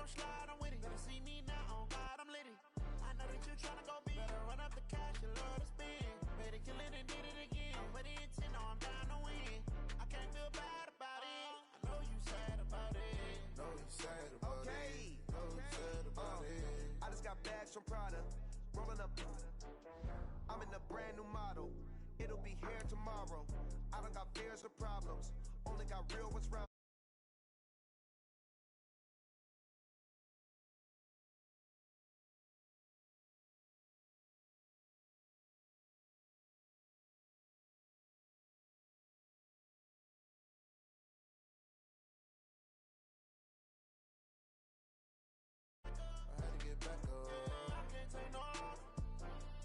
slide, I'm with it. Better see me now, on God, I'm litty. I know that you tryna go big. Better run up the cash, you love to spend. Better kill it and did it again. But the intent, no, I'm down to win. I can't feel bad about it. I know you sad about it. Know you sad about it. Know you sad about it. I just got bags from Prada. Rolling up. I'm in a brand new model. It'll be here tomorrow. I don't got fears or problems. Only got real ones round. Get back up. I can't take no off.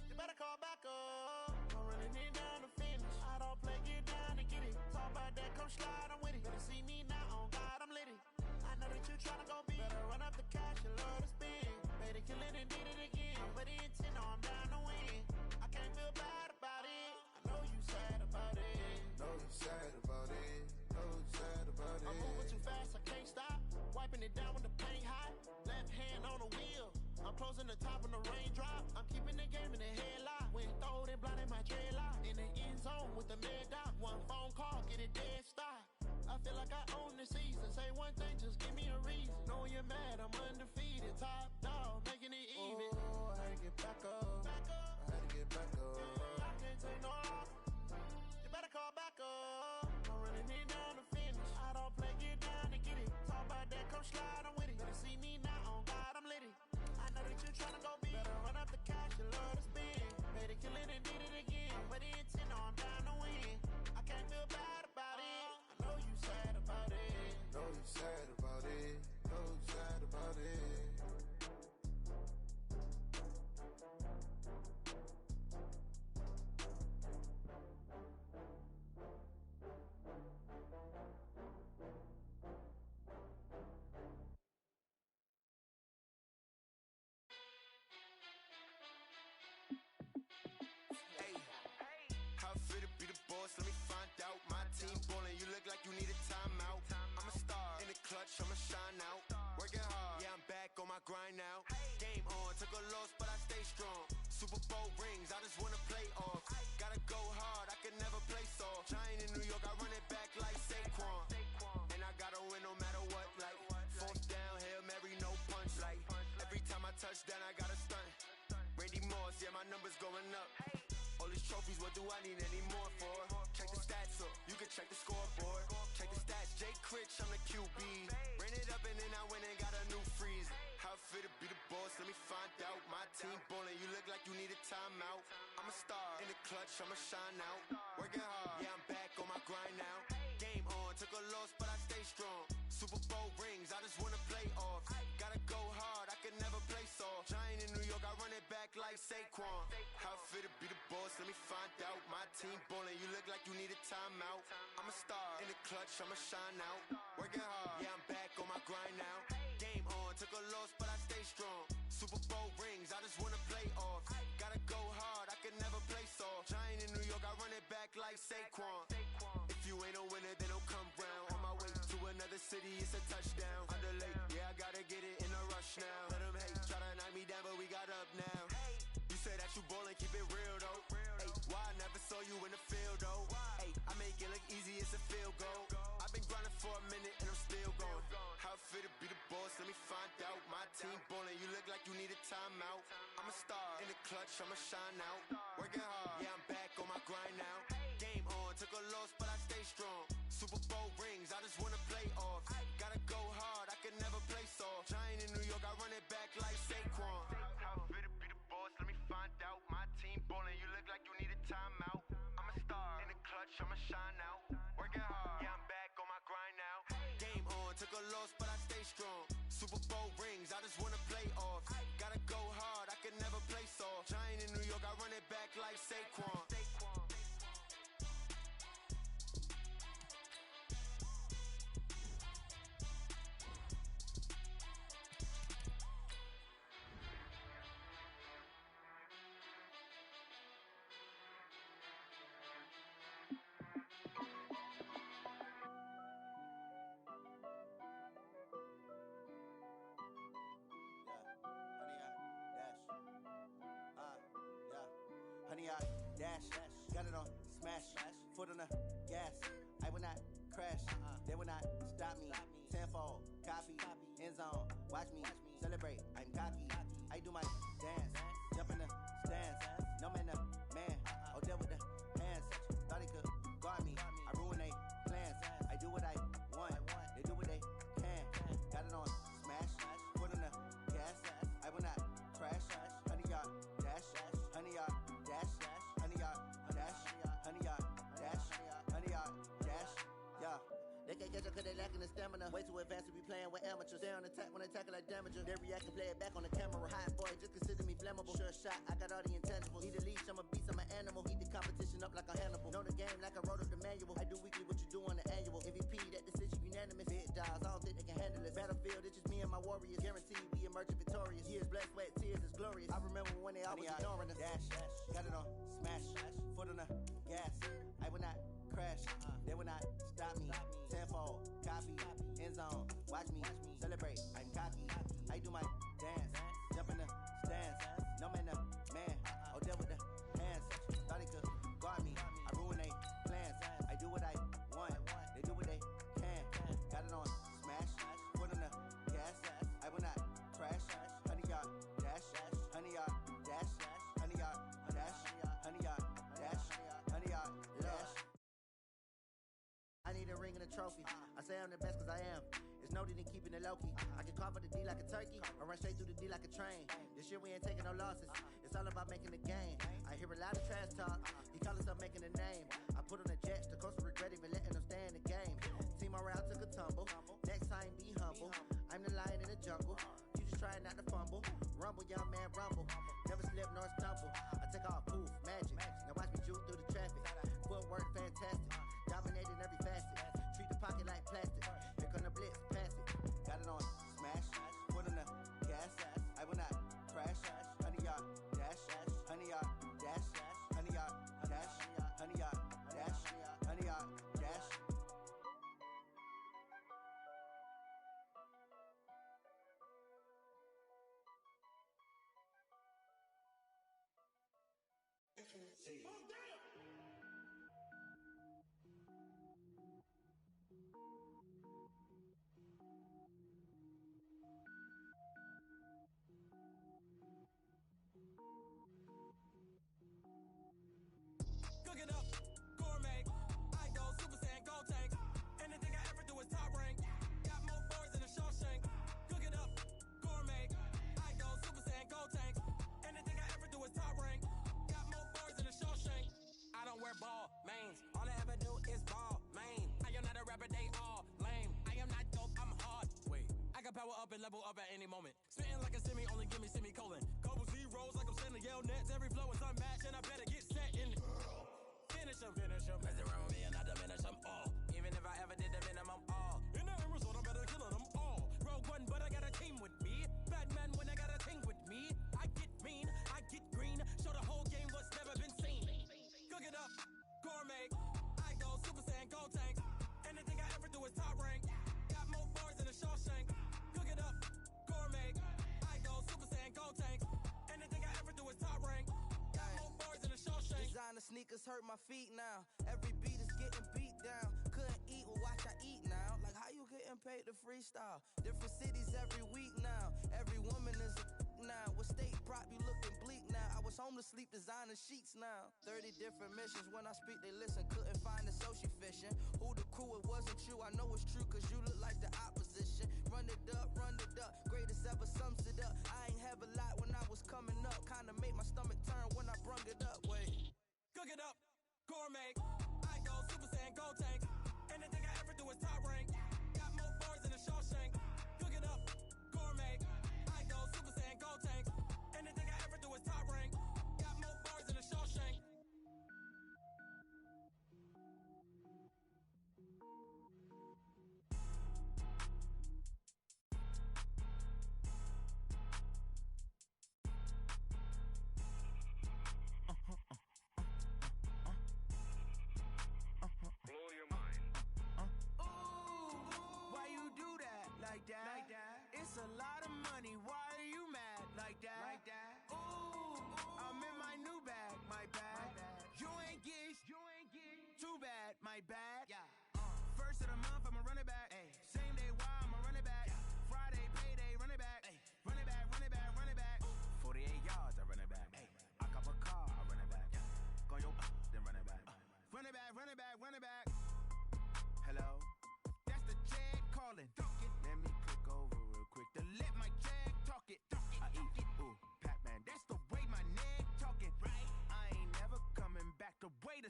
You better call back up. I'm running it down to finish. I don't play, get down to get it. Talk about that, come slide, I'm with it. Better see me now, on God, I'm litty. I know that you tryna go big. Better run up the cash, you love to spend. Better kill it and did it again. But the intent, no, I'm down to win. I can't feel bad about it. I know you sad about it. Know you sad about it. Know you sad about it. I'm moving too fast, I can't stop. Wiping it down when the paint hot. Left hand on the wheel. I'm closing the top when the raindrop. I'm keeping the game in the headlock. When throwed and blinded my dreadlock. In the end zone with the mad dot. One phone call, get it dead stop. I feel like I own the season. Say one thing, just give me a reason. Knowing you're mad, I'm undefeated. Top dog, making it even. Oh, I had to get back up. Back up. I had to get back up. I can't take no off. You better call back up. I'm running it down to finish. I don't play, get down to get it. Talk about that, come slide, I'm with it. Better see me now, on God, I'm litty. I know that you tryna go big. Better run up the cash, you love to spend. Better kill it and did it again. But the intent, no, I'm down to win. I can't feel bad about it. I know you sad about it. Know you sad about it. Know you sad about it. Let me find out. My team ballin', you look like you need a timeout. I'm a star in the clutch, I'ma shine out. Working hard, yeah, I'm back on my grind now. Game on, took a loss, but I stay strong. Super Bowl rings, I just wanna play off. Gotta go hard, I can never play soft. Giant in New York, I run it back like Saquon. And I gotta win no matter what, like fourth down, Hail Mary, no punch. Like every time I touch down, I gotta stunt. Randy Moss, yeah, my numbers going up. All these trophies, what do I need any more for? Check the stats up, you can check the scoreboard. Check the stats, Jay Critch, I'm the QB. Ran it up and then I went and got a new freeze. How it feel to be the boss, let me find out. My team ballin', you look like you need a timeout. I'm a star in the clutch, I'ma shine out. Working hard, yeah, I'm back on my grind now. Game on, took a loss, but I stay strong. Super Bowl rings, I just wanna play off. Gotta go hard, I can never play soft. Giant in New York, I run it back like Saquon. How it feel to be the boss, let me find out. My team ballin', you look like you need a timeout. I'm a star in the clutch, I'ma shine out. Working hard, yeah, I'm back on my grind now. Game on, took a loss, but I stay strong. Super Bowl rings, I just wanna play off. Gotta go hard, I can never play soft. Giant in New York, I run it back like Saquon. If you ain't a winner, then don't come round. On my way to another city, it's a touchdown. Underlay, yeah, I gotta get it in a rush now. Let them hate, try to knock me down, but we got up now. You say that you ballin', keep it real though. Hey, why I never saw you in the field though? Hey, I make it look easy, it's a field goal. I've been grinding for a minute and I'm still going. How it feel to be the boss, let me find out. My team ballin', you look like you need a timeout. I'm a star in the clutch, I'ma shine out. Working hard, yeah, I'm back on my grind now. Game on, took a loss, but I stay strong. Super Bowl rings, I just wanna play off. Gotta go hard, I can never play soft. Giant in New York, I run it back like Saquon. How it feel to be the boss, let me find out. My team ballin', you look like you need a timeout. I'm a star in the clutch, I'ma shine out. Working hard, yeah, I'm back on my grind now. Game on, took a loss, but I stay strong. Super Bowl rings, I just wanna play off. Gotta go hard, I can never play soft. Giant in New York, I run it back like Saquon. dash. Got it on smash. Foot on the gas. I will not crash. They will not stop me. Tenfold, copy, end zone. Watch me celebrate. I'm cocky. I do my dance. Jump in the stands. No man, the man. Oh, deal with the hands. Thought he could guard me. I ruin they plans. I do what I want. They do what they can. Got it on smash. Foot on the gas. I will not crash. 100 yard dash. 100 yard dash. 100 yard dash. 100 yard dash. 100 yard dash. Yeah. They can't catch up cause they lacking the stamina. Way too advanced to be playing with amateurs. They on attack when they tackle like damager. They react and play it back on the camera. Hot boy, just consider me flammable. Sure shot, I got all the intangibles. Need a leash, I'm a beast, I'm an animal. Heat the competition up like a Hannibal. Know the game like I wrote up the manual. I do weekly what you do on the annual. MVP, that decision unanimous. Big dials, I don't think they can handle it. Battlefield, it's just me and my warriors. Guaranteed we emerging victorious. Years, blood, sweat, tears, it's glorious. I remember when they always ignoring us. Dash, got it on smash. Foot on the gas. I will not crash. They will not stop me. Tenfold, copy, end zone. Watch me celebrate. I'm cocky. I do my dance. Jump in the stands. No man, the man. Oh, deal with the hands. Thought he could guard me. I ruin they plans. I do what I want. They do what they can. Got it on smash. Foot on the gas. I will not crash. 100 yard dash. 100 yard dash. 100 yard dash. 100 yard dash. 100 yard dash. I need a ring and a trophy. I say I'm the best cause I am. It's no need in keeping it low-key. I can carve up the D like a turkey or run straight through the D like a train. This year we ain't taking no losses. It's all about making the game. I hear a lot of trash talk. He call himself making a name. I put on the Jets. The coach will regret even letting them stay in the game. Team around took a tumble. Next time be humble. I'm the lion in the jungle. You just trying not to fumble. Rumble, young man, rumble. Never slip nor stumble. I take off, poof, magic. Now watch me juke through the traffic. Footwork fantastic. Dominating every facet. Treat the pocket like plastic. Here come the blitz, pass it. Got it on smash. Foot on the gas. I will not crash. 100 yard dash. 100 yard dash. 100 yard dash. 100 yard dash. 100 yard dash. FNG. Oh, damn! Cook it up, gourmet. I go Super Saiyan, gold tank. Anything I ever do is top rank. Got more boards than a Shawshank. Cook it up, gourmet. I go Super Saiyan, gold tank. Anything I ever do is top rank. Got more boards than a Shawshank. I don't wear ball mains. All I ever do is ball main. I am not a rapper, they all lame. I am not dope, I'm hard. Wait, I can power up and level up at any moment. Spitting like a semi, only give me semicolon. Couple zeros like I'm sending yell nets. Every flow is unmatched and I better get set in. Finish them. Mess around with me and I diminish them all. Even if I ever did the minimum all. In the end result, I better kill them all. Rogue one, but I got a team with me. Batman when I got a thing with me. I get mean, I get green. Show the whole game what's never been seen. Cook it up, gourmet. I go Super Saiyan, gold tank. Anything I ever do is top rank. Got more boards than a Shawshank. Cook it up, gourmet. I go Super Saiyan, gold tank. Anything I ever do is top rank. Got more boards than a Shawshank. Designer sneakers hurt my feet now. Every beat is getting beat down. Couldn't eat, well watch I eat now. Like how you getting paid to freestyle? Different cities every week now. Every woman is a now. With state prop you looking bleak now. I was home to sleep designer sheets now. 30 different missions. When I speak they listen. Couldn't find it so she fishing. Who the crew it wasn't true. I know it's true cause you look like the opposition. Run it up. Greatest ever sums it up. I ain't have a lot when I was coming up. Kinda made my stomach turn when I brung it up. Wait. Cook it up, gourmet. I go Super Saiyan, gold tank. Anything I ever do is top rank. Got more boards than a Shawshank. Cook it up, gourmet. I go Super Saiyan, gold tank. Anything I ever do is top rank. Got more boards than a Shawshank.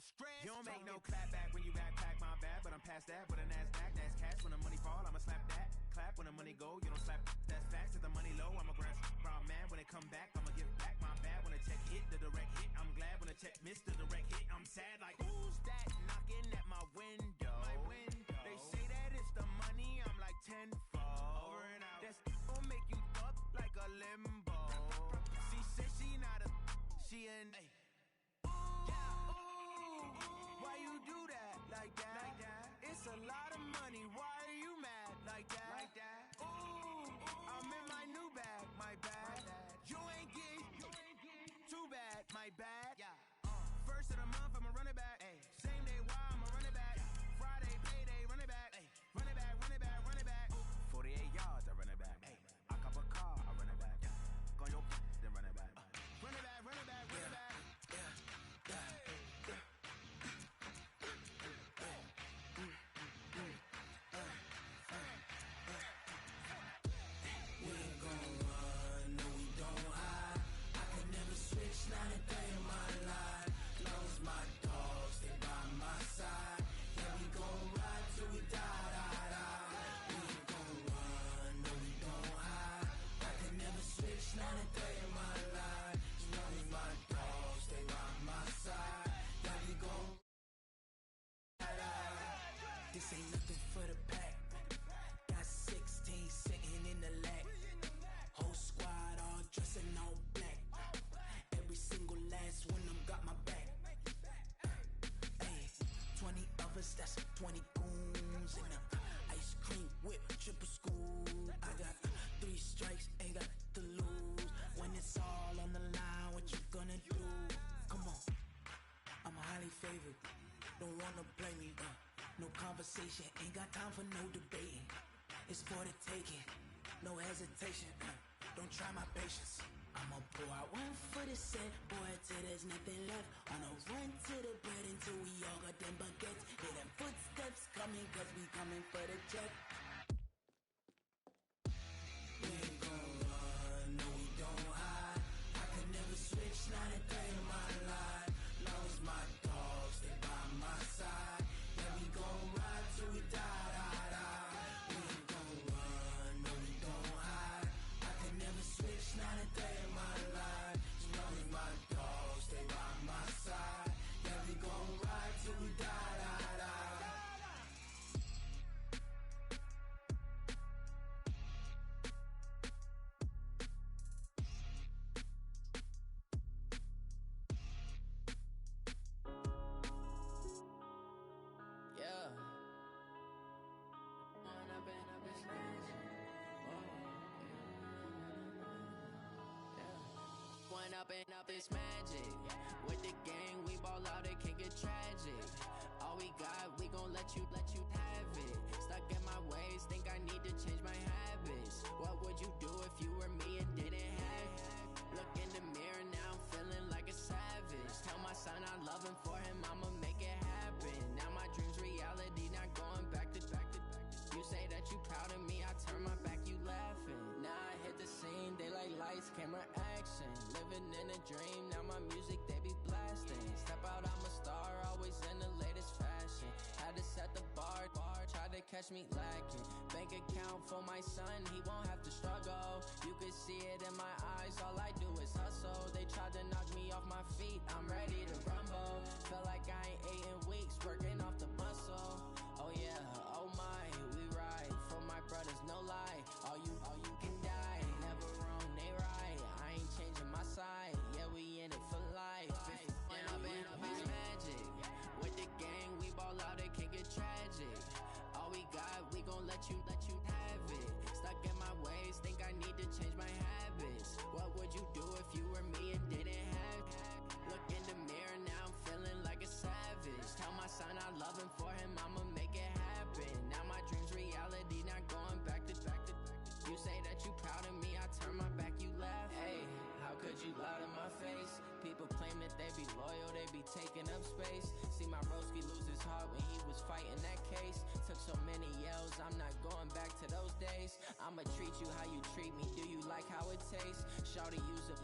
stress. You don't make no clap back when you backpack, my bad, but I'm past that. With a NASDAQ, that's cash. When the money fall, I'ma slap that. Clap when the money go, you don't slap. That's facts. If the money low, I'ma grab brown man. When it come back, I'ma give back my bad. When the check hit, the direct hit. I'm glad when the check missed the direct hit. I'm sad like, who's that knocking at my window? They say that it's the money, I'm like tenfold. Over and out. That's gon' make you up like a limbo. She said she not a, she an. Why you do that like that? It's a lot of money. Why are you mad like that? Ooh, I'm in my new bag, my bad. You ain't get too bad, my bad. First of the month, I'ma run it back. Same day, why I'ma run it back. Friday, payday, run it back. Run it back, run it back, run it back. 48 yards, I run it back. I cop a car, I run it back. Go on your then run it back. Run it back, run it back, run it back. This ain't nothing for the pack. Got 16 sitting in the lap. Whole squad all dressed in all black. Every single last one of them got my back. Hey, 20 of us, that's 20 goons. And a ice cream whip, triple school. I got 3 strikes, ain't got to lose. When it's all on the line, what you gonna do? Come on, I'm highly favored. Don't wanna blame me, no conversation, ain't got time for no debating. It's for the taking, no hesitation. Don't try my patience. I'ma pour out one for the set, boy, till there's nothing left. On a run to the bread until we all got them baguettes. Hear them footsteps coming, cause we coming for the check. We ain't gon' run, no we don't hide. I can never switch, not a day in my life. Long as my dogs, they by my side. Yeah, we gon' ride till we die, die, die. We ain't gon' run, no we don't hide. I can never switch, not a day in my life. As long as my dogs, they by my side. Yeah, we gon' ride till we die, die, die. Yeah. One up and up, it's magic. With the gang, we ball out, it can get tragic. All we got, we gon' let you have it. Stuck in my ways, think I need to change my habits. What would you do if you were me and didn't have it? Look in the mirror, now I'm feeling like a savage. Tell my son I love him, for him I'ma make it happen. Now my dream's reality, not going back to. You say that you proud of me, I turn my back, you laughing. Now I hit the scene, they like lights, camera, action. Living in a dream, now my music, they be blasting. Step out, I'm a star, always in the latest fashion. Had to set the bar, try to catch me lacking. Bank account for my son, he won't have to struggle. You could see it in my eyes, all I do is hustle. They tried to knock me off my feet, I'm ready to rumble. Feel like I ain't ate in weeks, working off the muscle. Oh yeah, oh my, we ride for my brothers, no lie. All you can die, never wrong, they right. I ain't changing my side, yeah, we in it for life. And up it's magic. With the gang, we ball out, it can get tragic. All we got, we gon' let you have it. Stuck in my ways, think I need to change my habits. What would you do if you were me and didn't have it? Look in the mirror, now I'm feeling like a savage. Tell my son I love him, for him I'ma make it happen. Now my dream's reality, not going back to. You say that you proud of me, I turn my back, you laugh. Hey, how could you lie to my face? People claim that they be loyal, they be taking up space. See my broski lose his heart when he was fighting that case. Took so many yells, I'm not going back to those days. I'ma treat you how you treat me, do you like how it tastes? Shawty use a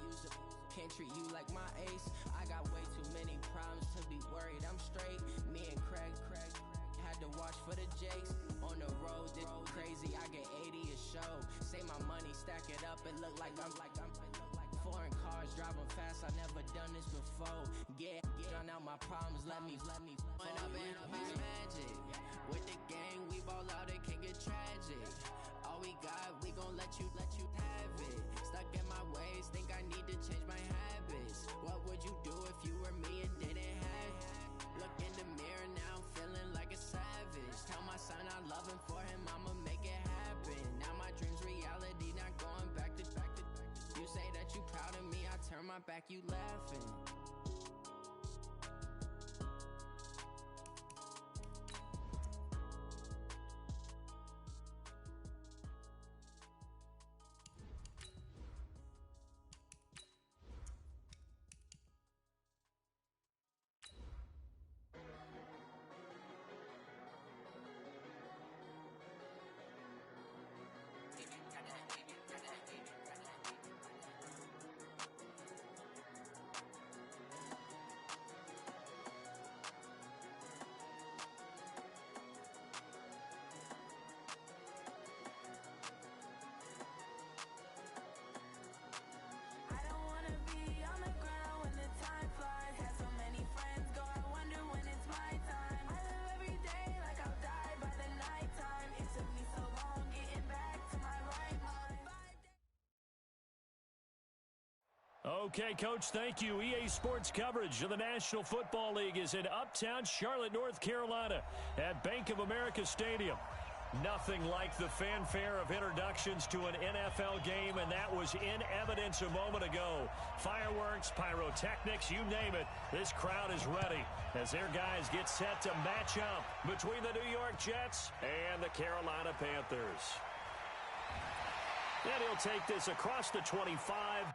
can't treat you like my ace. I got way too many problems to be worried. I'm straight. Me and Craig had to watch for the Jakes. On the road, this crazy. I get 80 a show. Say my money, stack it up, and look like I'm foreign cars driving fast. I never done this before. Get on out my problems. Let me. When up and up is magic. With the gang, we ball out. It can get tragic. All we got, we gon' let you have it. Stuck in my ways, think I need to change my habits. What would you do if you were me and didn't have it? Look in the mirror now, I'm feeling like a savage. Tell my son I love him, for him I'ma make it happen. Now my dream's reality, not going back to. You say that you proud of me, I turn my back, you laughing. Okay, Coach, thank you. EA Sports coverage of the National Football League is in uptown Charlotte, North Carolina at Bank of America Stadium. Nothing like the fanfare of introductions to an NFL game, and that was in evidence a moment ago. Fireworks, pyrotechnics, you name it. This crowd is ready as their guys get set to match up between the New York Jets and the Carolina Panthers. And he'll take this across the 25.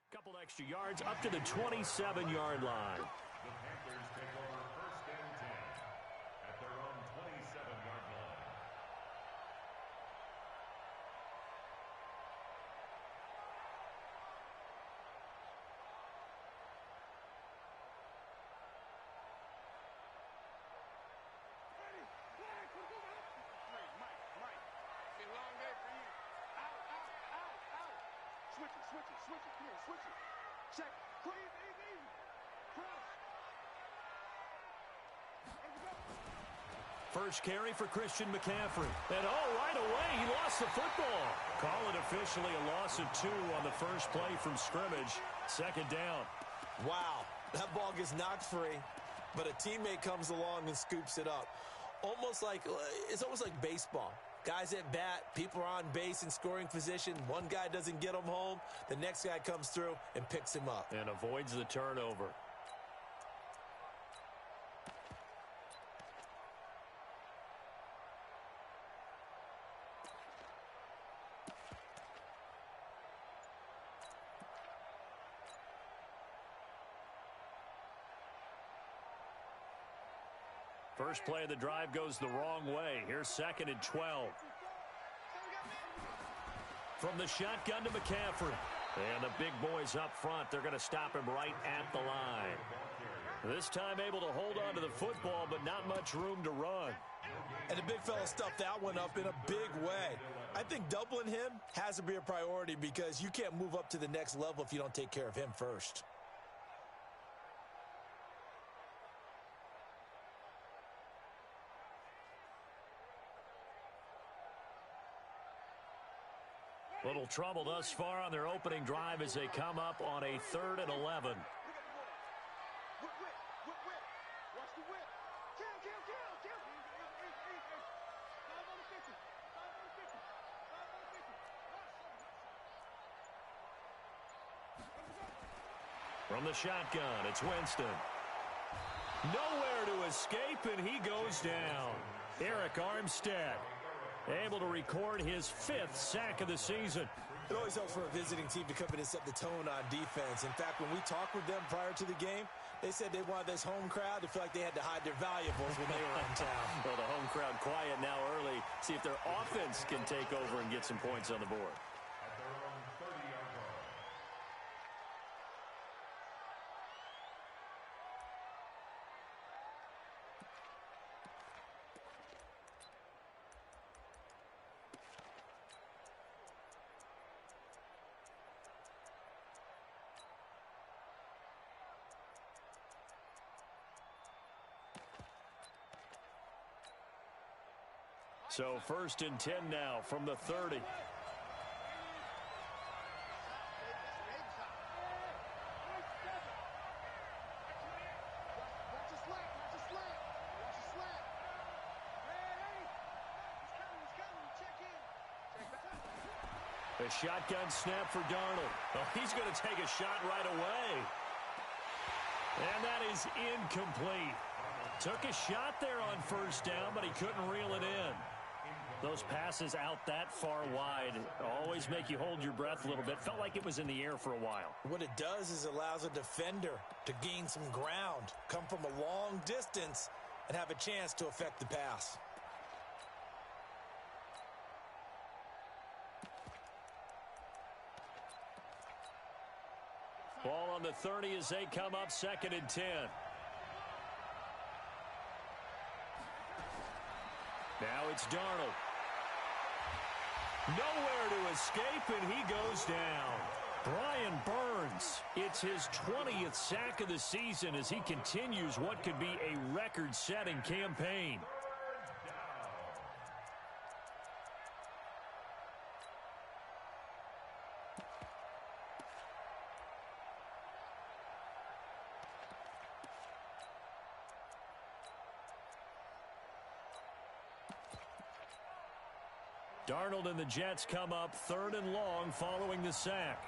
Couple extra yards up to the 27-yard line. The Panthers take over 1st and 10 at their own 27-yard line. Mike. It's a long day for you. Out. Switch it. Come here, switch it. Check. Clean, easy. Cross. There we go. First carry for Christian McCaffrey. And right away, he lost the football. Call it officially a loss of 2 on the first play from scrimmage. Second down. Wow, that ball gets knocked free, but a teammate comes along and scoops it up. It's almost like baseball. Guys at bat, people are on base in scoring position. One guy doesn't get him home. The next guy comes through and picks him up. And avoids the turnover. First play of the drive goes the wrong way. Here's 2nd and 12. From the shotgun to McCaffrey. And the big boys up front, they're going to stop him right at the line. This time able to hold on to the football, but not much room to run. And the big fella stuffed that one up in a big way. I think doubling him has to be a priority because you can't move up to the next level if you don't take care of him first. Little trouble thus far on their opening drive as they come up on a 3rd and 11. Watch the whip. Kill. From the shotgun, it's Winston. Nowhere to escape, and he goes down. Eric Armstead able to record his 5th sack of the season. It always helps for a visiting team to come in and set the tone on defense. In fact, when we talked with them prior to the game, they said they wanted this home crowd to feel like they had to hide their valuables when they were in town. Well, the home crowd quiet now early. See if their offense can take over and get some points on the board. At their own 30-yard line. So 1st and 10 now from the 30. A shotgun snap for Darnold. Oh, he's going to take a shot right away. And that is incomplete. Took a shot there on 1st down, but he couldn't reel it in. Those passes out that far wide always make you hold your breath a little bit. Felt like it was in the air for a while. What it does is allows a defender to gain some ground, come from a long distance, and have a chance to affect the pass. Ball on the 30 as they come up 2nd and 10. Now it's Darnold. Nowhere to escape, and he goes down. Brian Burns, it's his 20th sack of the season as he continues what could be a record-setting campaign. Darnold and the Jets come up 3rd and long following the sack.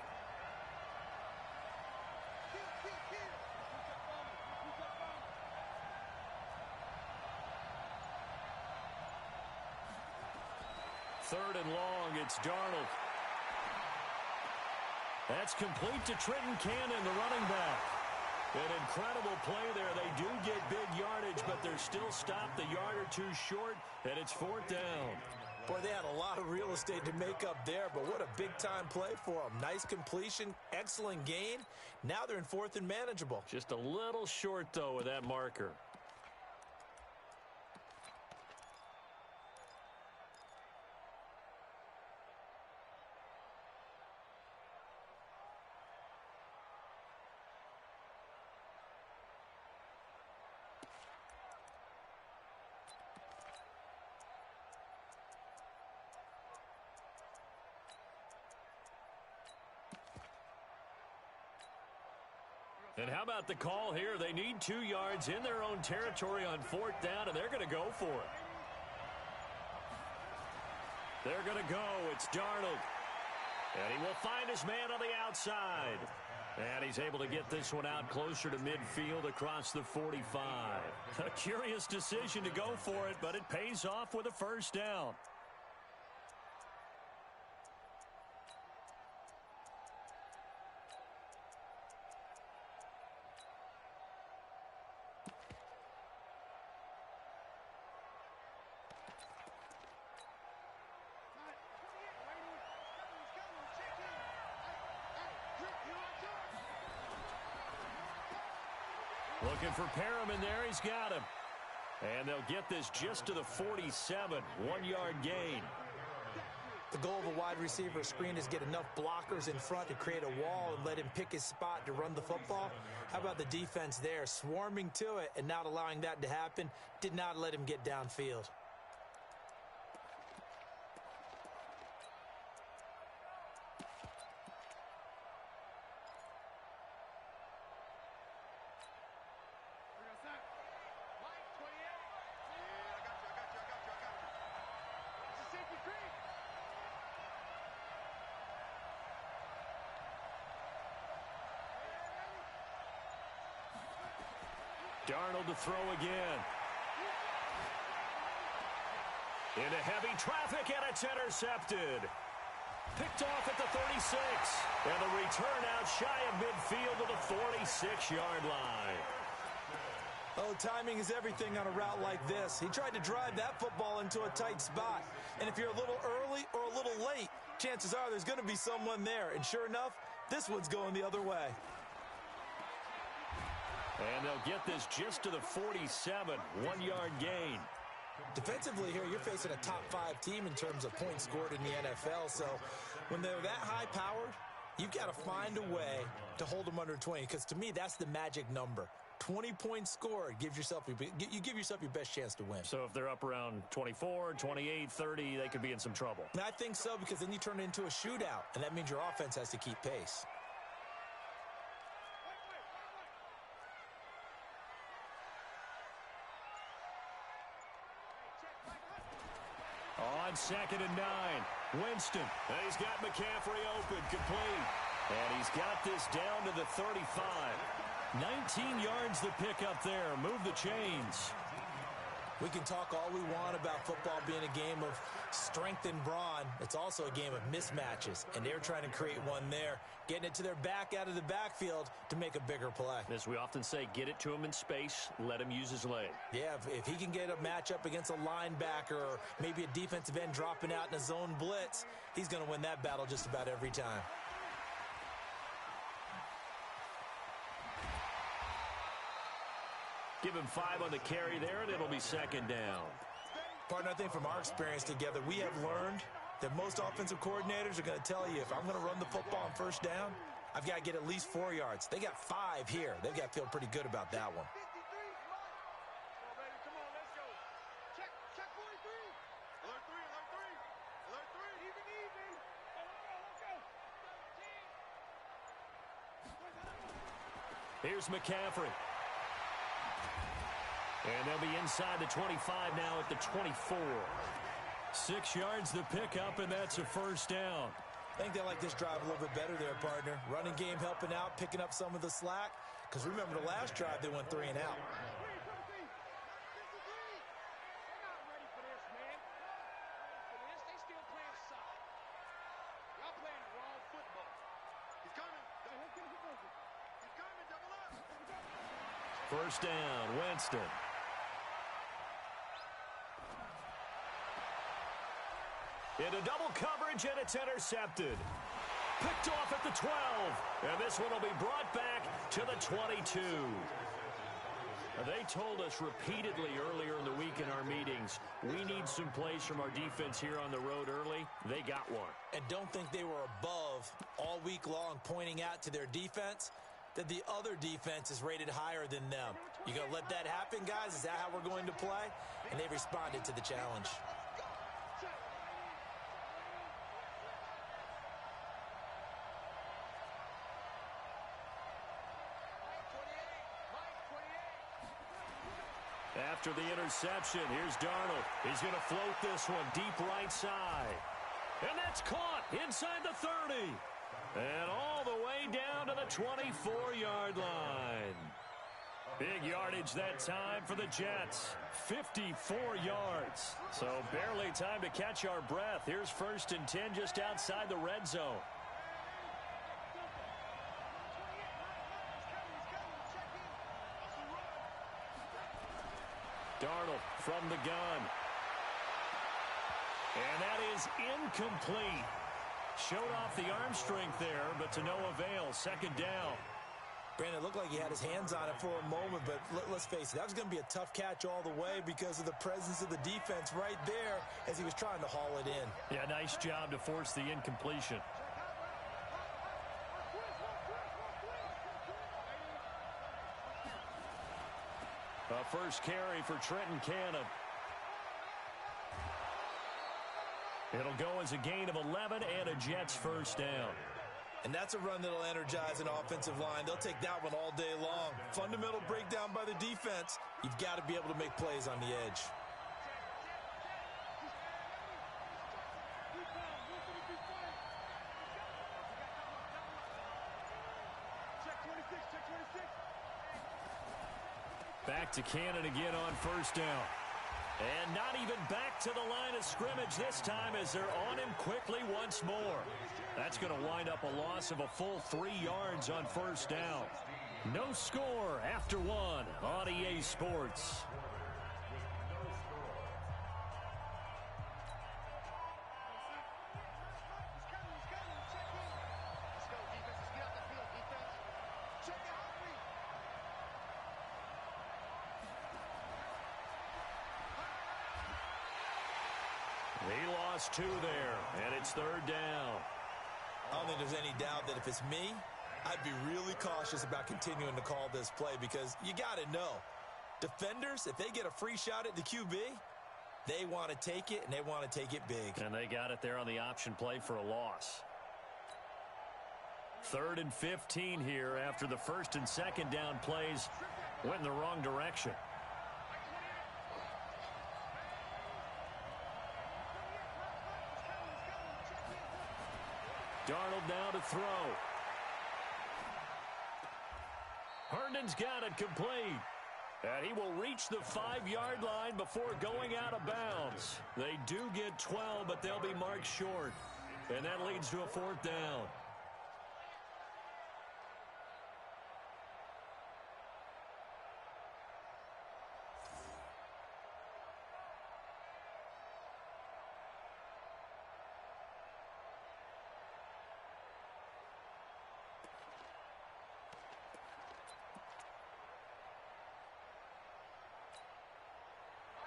Third and long, it's Darnold. That's complete to Trenton Cannon, the running back. An incredible play there. They do get big yardage, but they're still stopped a yard or two short, and it's 4th down. Boy, they had a lot of real estate to make up there, but what a big-time play for them. Nice completion, excellent gain. Now they're in 4th and manageable. Just a little short, though, with that marker. And how about the call here? They need 2 yards in their own territory on 4th down, and they're going to go for it. They're going to go. It's Darnold. And he will find his man on the outside. And he's able to get this one out closer to midfield across the 45. A curious decision to go for it, but it pays off with a 1st down. Looking for Perriman there. He's got him. And they'll get this just to the 47. 1-yard gain. The goal of a wide receiver screen is get enough blockers in front to create a wall and let him pick his spot to run the football. How about the defense there? Swarming to it and not allowing that to happen. Did not let him get downfield. Darnold to throw again. Into heavy traffic, and it's intercepted. Picked off at the 36. And the return out shy of midfield to the 46-yard line. Oh, timing is everything on a route like this. He tried to drive that football into a tight spot. And if you're a little early or a little late, chances are there's going to be someone there. And sure enough, this one's going the other way. And they'll get this just to the 47, 1-yard gain. Defensively here, you're facing a top 5 team in terms of points scored in the NFL. So when they're that high-powered, you've got to find a way to hold them under 20. Because to me, that's the magic number. 20 points scored, you give yourself your best chance to win. So if they're up around 24, 28, 30, they could be in some trouble. And I think so, because then you turn it into a shootout, and that means your offense has to keep pace. On 2nd and 9, Winston. And he's got McCaffrey open, complete. And he's got this down to the 35. 19 yards to pick up there. Move the chains. We can talk all we want about football being a game of strength and brawn. It's also a game of mismatches, and they're trying to create one there, getting it to their back out of the backfield to make a bigger play. As we often say, get it to him in space, let him use his leg. Yeah, if he can get a matchup against a linebacker or maybe a defensive end dropping out in a zone blitz, he's going to win that battle just about every time. Give him 5 on the carry there, and it'll be 2nd down. Partner, I think from our experience together, we have learned that most offensive coordinators are going to tell you, if I'm going to run the football on 1st down, I've got to get at least 4 yards. They got 5 here. They've got to feel pretty good about that one. Here's McCaffrey. And they'll be inside the 25 now at the 24. 6 yards to pick up, and that's a 1st down. I think they like this drive a little bit better there, partner. Running game helping out, picking up some of the slack. Because remember, the last drive, they went 3 and out. First down, Winston. Into double coverage, and it's intercepted. Picked off at the 12. And this one will be brought back to the 22. They told us repeatedly earlier in the week in our meetings, we need some plays from our defense here on the road early. They got one. And don't think they were above all week long pointing out to their defense that the other defense is rated higher than them. You going to let that happen, guys? Is that how we're going to play? And they responded to the challenge. After the interception, here's Darnold. He's going to float this one deep right side. And that's caught inside the 30. And all the way down to the 24-yard line. Big yardage that time for the Jets. 54 yards. So barely time to catch our breath. Here's 1st and 10 just outside the red zone. Darnold from the gun. And that is incomplete. Showed off the arm strength there, but to no avail. 2nd down. Brandon, it looked like he had his hands on it for a moment, but let's face it, that was going to be a tough catch all the way because of the presence of the defense right there as he was trying to haul it in. Yeah, nice job to force the incompletion. A first carry for Trenton Cannon. It'll go as a gain of 11 and a Jets 1st down. And that's a run that'll energize an offensive line. They'll take that one all day long. Fundamental breakdown by the defense. You've got to be able to make plays on the edge. Back to Cannon again on first down. And not even back to the line of scrimmage this time as they're on him quickly once more. That's going to wind up a loss of a full 3 yards on first down. No score after 1 on EA Sports. He lost 2 there, and it's third down. I don't think there's any doubt that if it's me, I'd be really cautious about continuing to call this play because you got to know, defenders, if they get a free shot at the QB, they want to take it, and they want to take it big. And they got it there on the option play for a loss. 3rd and 15 here after the 1st and 2nd down plays went in the wrong direction. Darnold now to throw. Herndon's got it complete. And he will reach the 5-yard line before going out of bounds. They do get 12, but they'll be marked short. And that leads to a 4th down.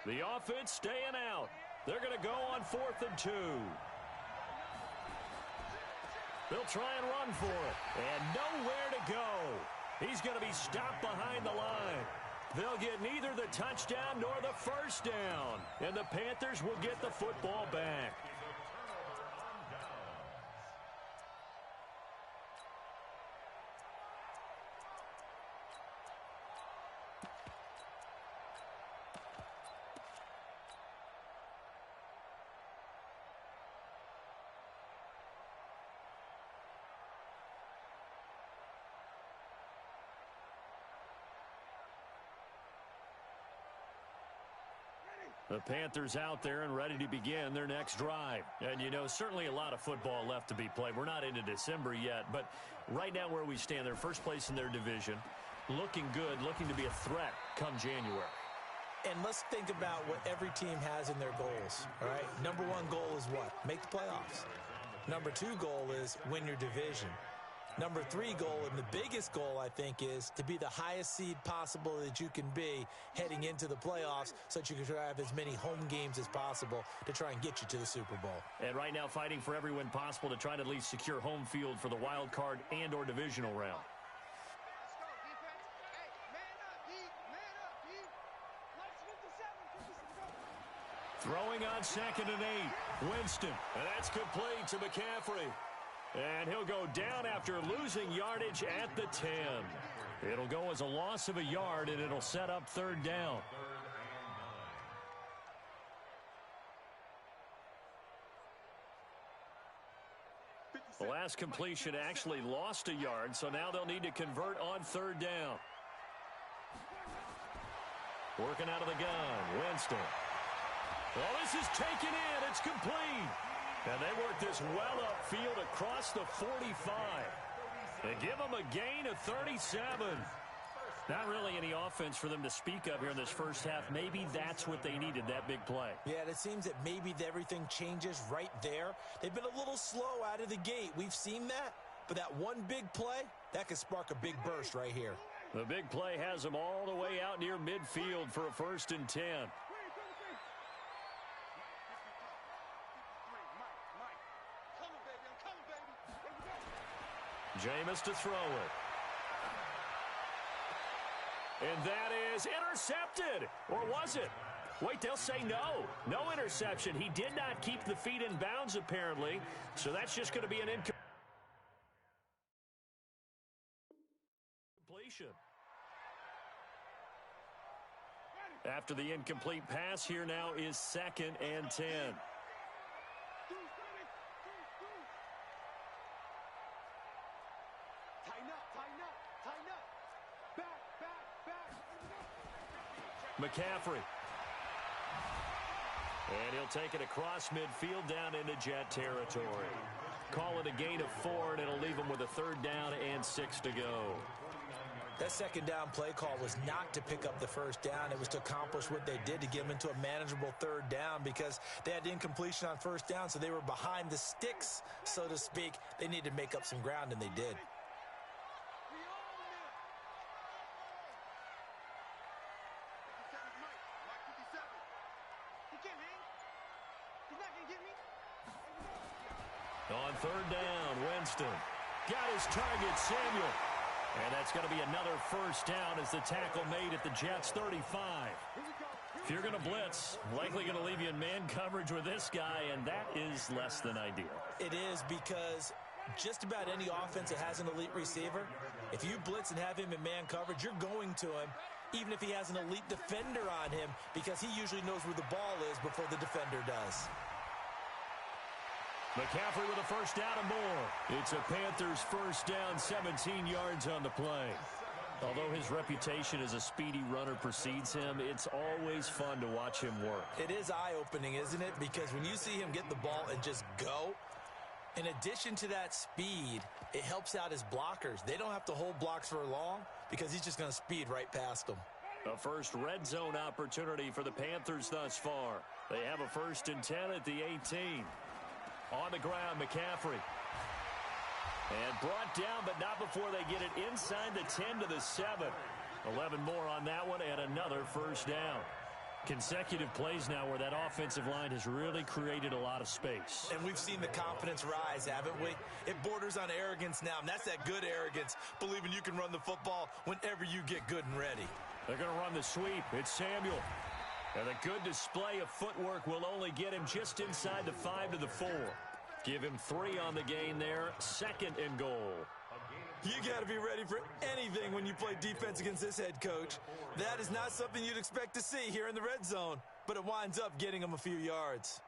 The offense staying out. They're going to go on 4th and 2. They'll try and run for it. And nowhere to go. He's going to be stopped behind the line. They'll get neither the touchdown nor the first down. And the Panthers will get the football back. The Panthers out there and ready to begin their next drive. And, you know, certainly a lot of football left to be played. We're not into December yet, but right now where we stand, they're first place in their division, looking good, looking to be a threat come January. And let's think about what every team has in their goals, all right? Number 1 goal is what? Make the playoffs. Number 2 goal is win your division. Number 3 goal, and the biggest goal, I think, is to be the highest seed possible that you can be heading into the playoffs so that you can have as many home games as possible to try and get you to the Super Bowl. And right now fighting for every win possible to try to at least secure home field for the wild card and or divisional round. Throwing on 2nd and 8. Winston. And that's complete to McCaffrey. And he'll go down after losing yardage at the 10. It'll go as a loss of a yard, and it'll set up 3rd down. The last completion actually lost a yard, so now they'll need to convert on 3rd down. Working out of the gun, Winston. Well, this is taken in. It's complete. And they work this well upfield across the 45. They give them a gain of 37. Not really any offense for them to speak of here in this first half. Maybe that's what they needed, that big play. Yeah, it seems that maybe everything changes right there. They've been a little slow out of the gate. We've seen that. But that one big play, that could spark a big burst right here. The big play has them all the way out near midfield for a 1st and 10. Jameis to throw it. And that is intercepted. Or was it? Wait, they'll say no. No interception. He did not keep the feet in bounds, apparently. So that's just going to be an incompletion. After the incomplete pass, here now is 2nd and 10. McCaffrey. And he'll take it across midfield down into Jet territory. Call it a gain of 4, and it'll leave him with a 3rd down and 6 to go. That 2nd down play call was not to pick up the 1st down. It was to accomplish what they did, to get them into a manageable 3rd down, because they had incompletion on 1st down, so they were behind the sticks, so to speak. They needed to make up some ground, and they did. On 3rd down, Winston got his target, Samuel. And that's going to be another 1st down as the tackle made at the Jets' 35. If you're going to blitz, likely going to leave you in man coverage with this guy, and that is less than ideal. It is, because just about any offense that has an elite receiver, if you blitz and have him in man coverage, you're going to him, even if he has an elite defender on him, because he usually knows where the ball is before the defender does. McCaffrey with a 1st down and more. It's a Panthers 1st down, 17 yards on the play. Although his reputation as a speedy runner precedes him, it's always fun to watch him work. It is eye-opening, isn't it? Because when you see him get the ball and just go, in addition to that speed, it helps out his blockers. They don't have to hold blocks for long because he's just going to speed right past them. A first red zone opportunity for the Panthers thus far. They have a 1st and 10 at the 18. On the ground, McCaffrey. And brought down, but not before they get it inside the 10 to the 7. 11 more on that one, and another 1st down. Consecutive plays now where that offensive line has really created a lot of space. And we've seen the confidence rise, haven't we? It borders on arrogance now, and that's that good arrogance, believing you can run the football whenever you get good and ready. They're going to run the sweep. It's Samuel. And a good display of footwork will only get him just inside the 5 to the 4. Give him 3 on the gain there. 2nd and goal. You got to be ready for anything when you play defense against this head coach. That is not something you'd expect to see here in the red zone, but it winds up getting him a few yards.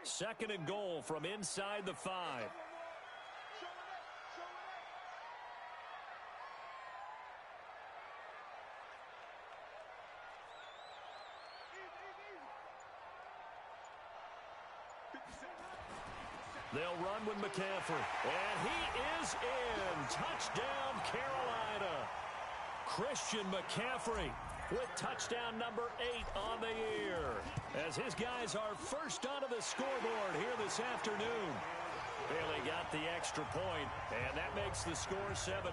Second and goal from inside the 5. They'll run with McCaffrey. And he is in. Touchdown, Carolina. Christian McCaffrey with touchdown number 8 on the year, as his guys are first onto the scoreboard here this afternoon. Bailey got the extra point, and that makes the score 7-0.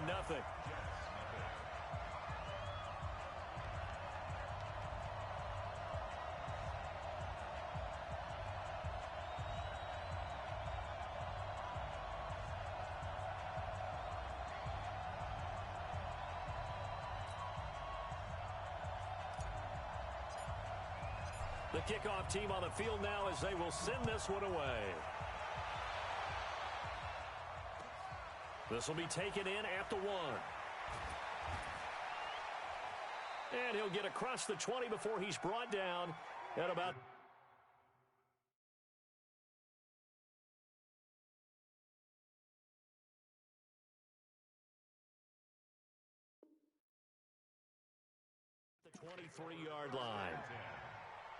The kickoff team on the field now as they will send this one away. This will be taken in at the 1. And he'll get across the 20 before he's brought down at about the 23-yard line.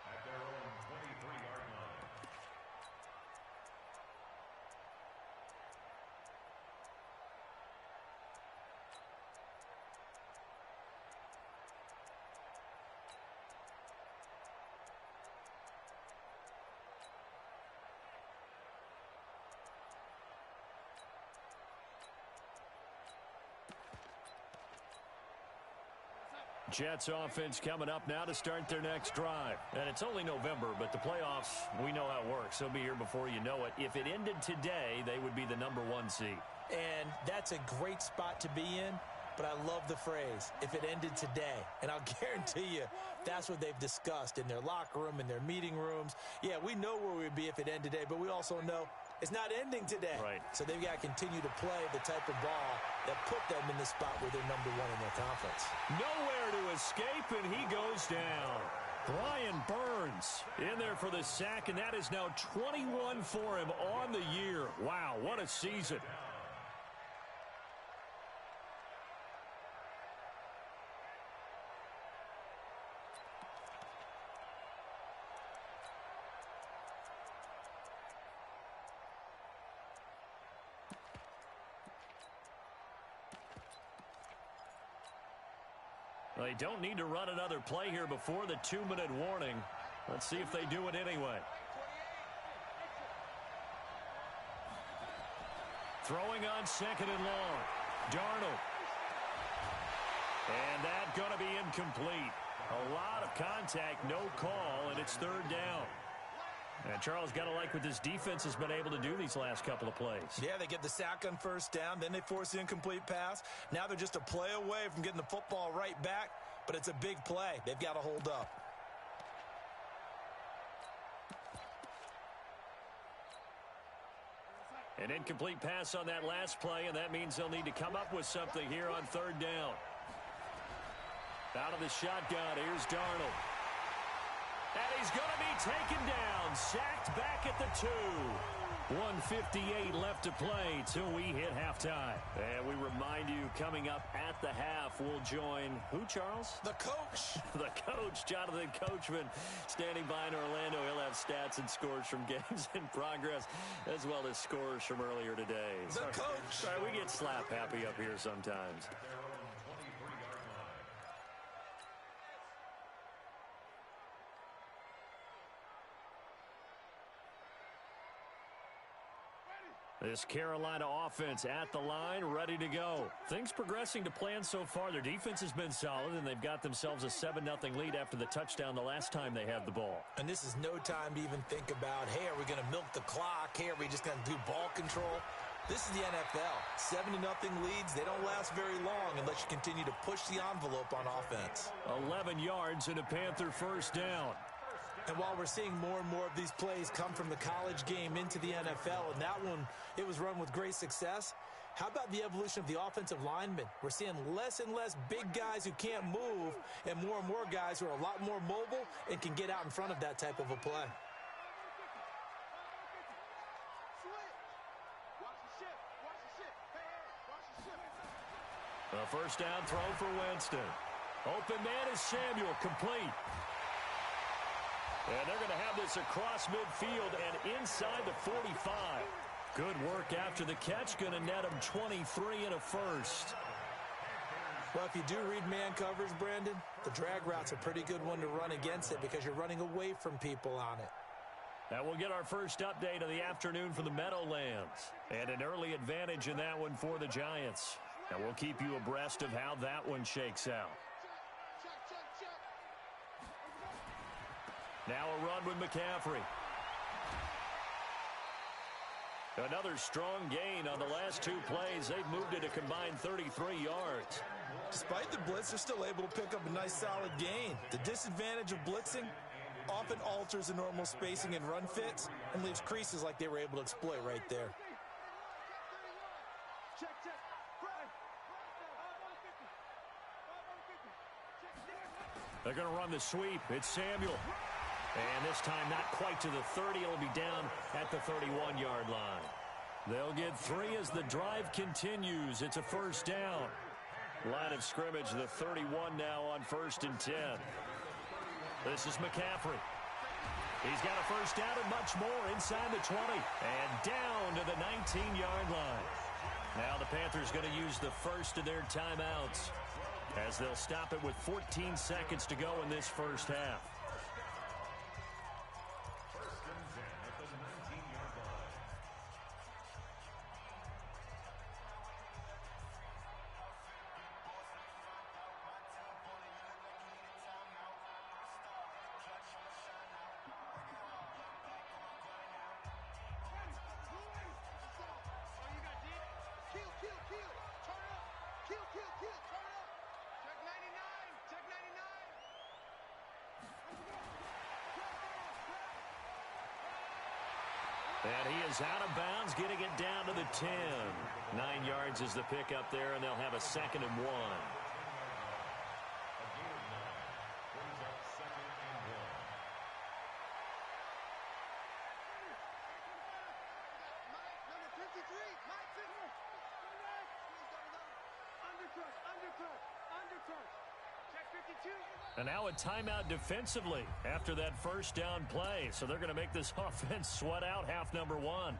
At their own 23-yard line. Jets offense coming up now to start their next drive. And it's only November, but the playoffs, we know how it works. They'll be here before you know it. If it ended today, they would be the number 1 seed. And that's a great spot to be in, but I love the phrase, if it ended today. And I'll guarantee you, that's what they've discussed in their locker room, in their meeting rooms. Yeah, we know where we'd be if it ended today, but we also know it's not ending today. Right. So they've got to continue to play the type of ball that put them in the spot where they're number 1 in their conference. Nowhere to escape, and he goes down. Brian Burns in there for the sack, and that is now 21 for him on the year. Wow, what a season. They don't need to run another play here before the 2-minute warning. Let's see if they do it anyway. Throwing on 2nd and long. Darnold. And that's going to be incomplete. A lot of contact, no call, and it's 3rd down. And Charles, got to like what this defense has been able to do these last couple of plays. Yeah, they get the sack on 1st down, then they force the incomplete pass. Now they're just a play away from getting the football right back, but it's a big play. They've got to hold up. An incomplete pass on that last play, and that means they'll need to come up with something here on 3rd down. Out of the shotgun, here's Darnold. And he's going to be taken down, sacked back at the 2. 1:58 left to play till we hit halftime. And we remind you, coming up at the half, we'll join who, Charles? The coach. The coach, Jonathan Coachman, standing by in Orlando. He'll have stats and scores from games in progress, as well as scores from earlier today. The coach. Sorry, we get slap happy up here sometimes. This Carolina offense at the line, ready to go. Things progressing to plan so far. Their defense has been solid, and they've got themselves a 7-0 lead after the touchdown the last time they had the ball. And this is no time to even think about, hey, are we going to milk the clock? Hey, are we just going to do ball control? This is the NFL. 7-0 leads, they don't last very long unless you continue to push the envelope on offense. 11 yards and a Panther 1st down. And while we're seeing more and more of these plays come from the college game into the NFL, and that one, it was run with great success, how about the evolution of the offensive linemen? We're seeing less and less big guys who can't move and more guys who are a lot more mobile and can get out in front of that type of a play. A 1st down throw for Winston. Open man is Samuel, complete. And they're going to have this across midfield and inside the 45. Good work after the catch. Going to net him 23 and a 1st. Well, if you do read man coverage, Brandon, the drag route's a pretty good one to run against it because you're running away from people on it. And we'll get our first update of the afternoon for the Meadowlands. And an early advantage in that one for the Giants. And we'll keep you abreast of how that one shakes out. Now a run with McCaffrey. Another strong gain on the last 2 plays. They've moved it a combined 33 yards. Despite the blitz, they're still able to pick up a nice solid gain. The disadvantage of blitzing often alters the normal spacing and run fits and leaves creases like they were able to exploit right there. They're going to run the sweep. It's Samuel. And this time not quite to the 30. It'll be down at the 31-yard line. They'll get 3 as the drive continues. It's a 1st down. Line of scrimmage, the 31 now on 1st and 10. This is McCaffrey. He's got a 1st down and much more inside the 20. And down to the 19-yard line. Now the Panthers going to use the first of their timeouts as they'll stop it with 14 seconds to go in this 1st half. And he is out of bounds, getting it down to the 10. 9 yards is the pickup there, and they'll have a 2nd and 1. And now a timeout defensively after that 1st down play. So they're going to make this offense sweat out half number 1.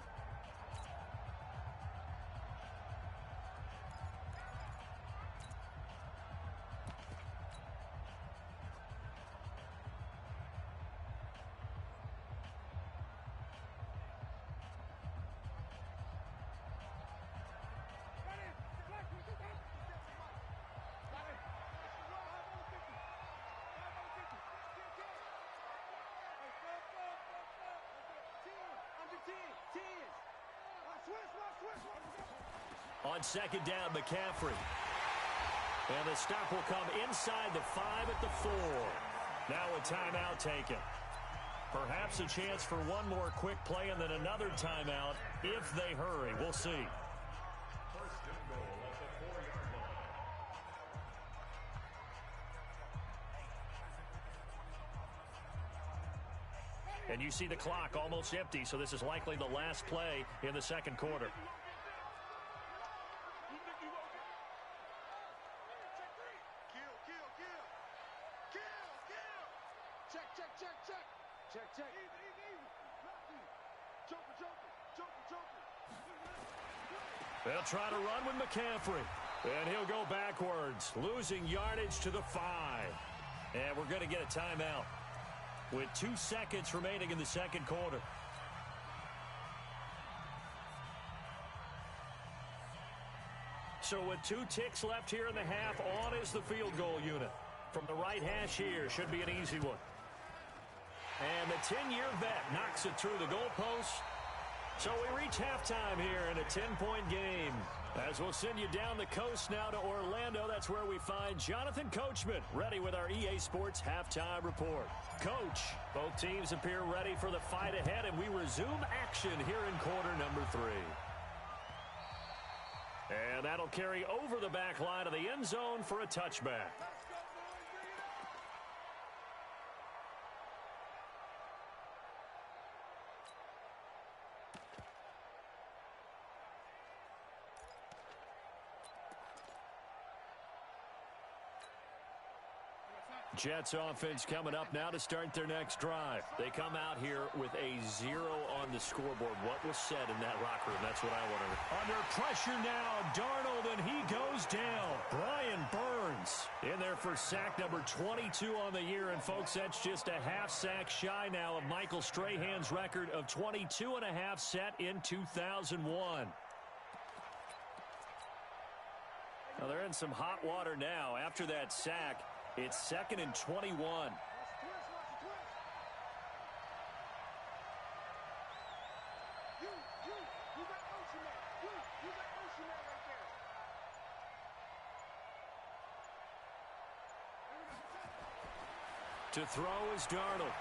On second down, McCaffrey. And the stop will come inside the 5 at the 4. Now a timeout taken. Perhaps a chance for one more quick play and then another timeout if they hurry. We'll see. First and goal at the 4-yard line. And you see the clock almost empty, so this is likely the last play in the second quarter. They'll try to run with McCaffrey. And he'll go backwards, losing yardage to the 5. And we're going to get a timeout with 2 seconds remaining in the second quarter. So with 2 ticks left here in the half, on is the field goal unit. From the right hash here, should be an easy one. And the 10-year vet knocks it through the goalpost. So we reach halftime here in a 10-point game. As we'll send you down the coast now to Orlando, that's where we find Jonathan Coachman ready with our EA Sports Halftime Report. Coach, both teams appear ready for the fight ahead, and we resume action here in quarter number 3. And that'll carry over the back line of the end zone for a touchback. Jets offense coming up now to start their next drive. They come out here with a 0 on the scoreboard. What was said in that locker room? That's what I want to know. Under pressure now, Darnold, and he goes down. Brian Burns in there for sack number 22 on the year. And, folks, that's just a half sack shy now of Michael Strahan's record of 22 and a half set in 2001. Now, they're in some hot water now after that sack. It's 2nd and 21. To throw is Darnold.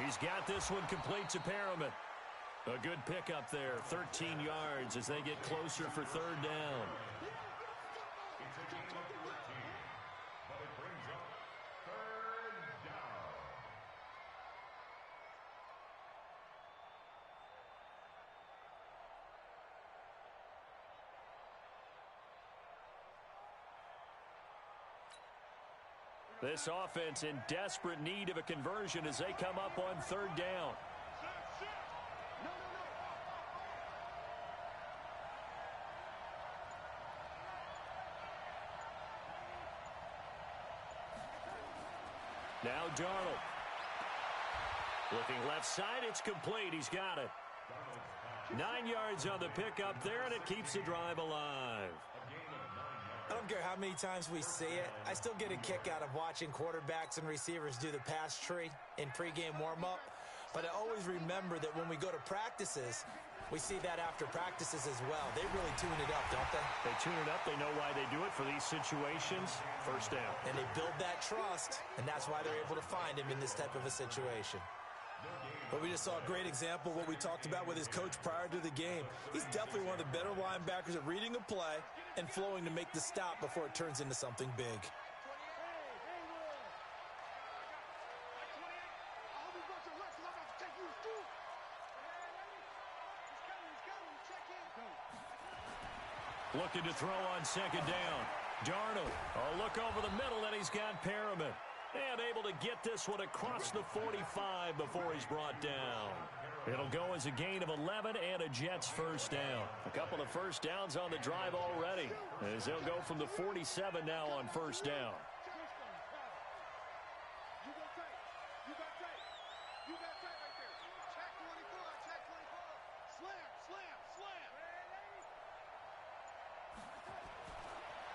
He's got this one complete to Perriman. A good pickup there, 13 yards as they get closer for 3rd down. This offense in desperate need of a conversion as they come up on 3rd down. Now Darnold. Looking left side, it's complete. He's got it. 9 yards on the pickup there, and it keeps the drive alive. I don't care how many times we see it. I still get a kick out of watching quarterbacks and receivers do the pass tree in pregame warm-up. But I always remember that when we go to practices, we see that after practices as well. They really tune it up, don't they? They tune it up. They know why they do it for these situations. 1st down. And they build that trust, and that's why they're able to find him in this type of a situation. But we just saw a great example of what we talked about with his coach prior to the game. He's definitely one of the better linebackers at reading a play and flowing to make the stop before it turns into something big. Looking to throw on 2nd down. Darnold, a look over the middle, and he's got Perriman. And able to get this one across the 45 before he's brought down. It'll go as a gain of 11 and a Jets 1st down. A couple of 1st downs on the drive already, as they'll go from the 47 now on 1st down.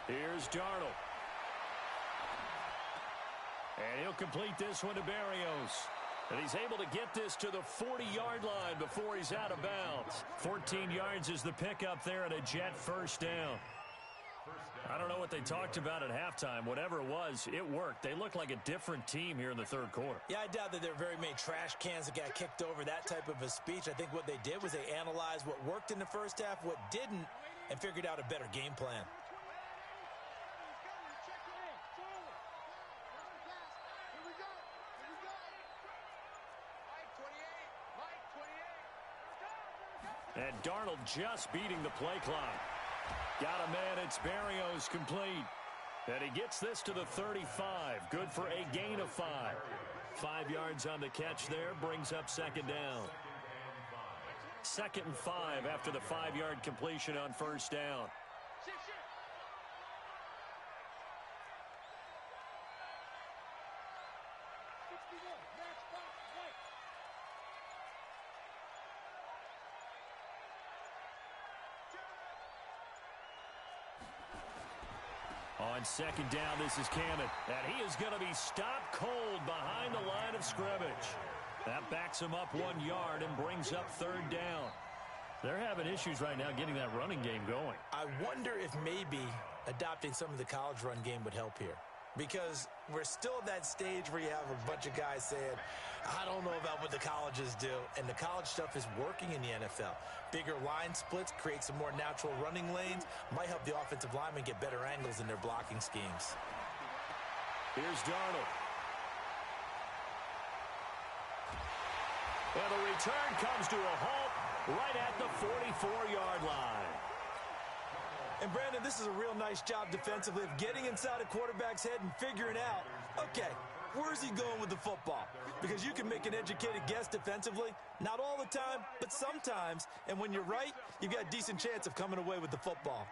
Here's Darnold. And he'll complete this one to Berrios. And he's able to get this to the 40-yard line before he's out of bounds. 14 yards is the pickup there and a Jet first down. I don't know what they talked about at halftime. Whatever it was, it worked. They looked like a different team here in the third quarter. Yeah, I doubt that there are very many trash cans that got kicked over, that type of a speech. I think what they did was they analyzed what worked in the first half, what didn't, and figured out a better game plan. And Darnold just beating the play clock. Got a man, it's Berrios complete. And he gets this to the 35. Good for a gain of 5. 5 yards on the catch there, brings up second down. 2nd and 5 after the 5-yard completion on first down. On second down, this is Cannon. And he is going to be stopped cold behind the line of scrimmage. That backs him up 1 yard and brings up third down. They're having issues right now getting that running game going. I wonder if maybe adopting some of the college run game would help here. Because we're still at that stage where you have a bunch of guys saying, I don't know about what the colleges do. And the college stuff is working in the NFL. Bigger line splits, create some more natural running lanes, might help the offensive linemen get better angles in their blocking schemes. Here's Darnold. And the return comes to a halt right at the 44-yard line. And, Brandon, this is a real nice job defensively of getting inside a quarterback's head and figuring out, okay, where's he going with the football? Because you can make an educated guess defensively, not all the time, but sometimes. And when you're right, you've got a decent chance of coming away with the football.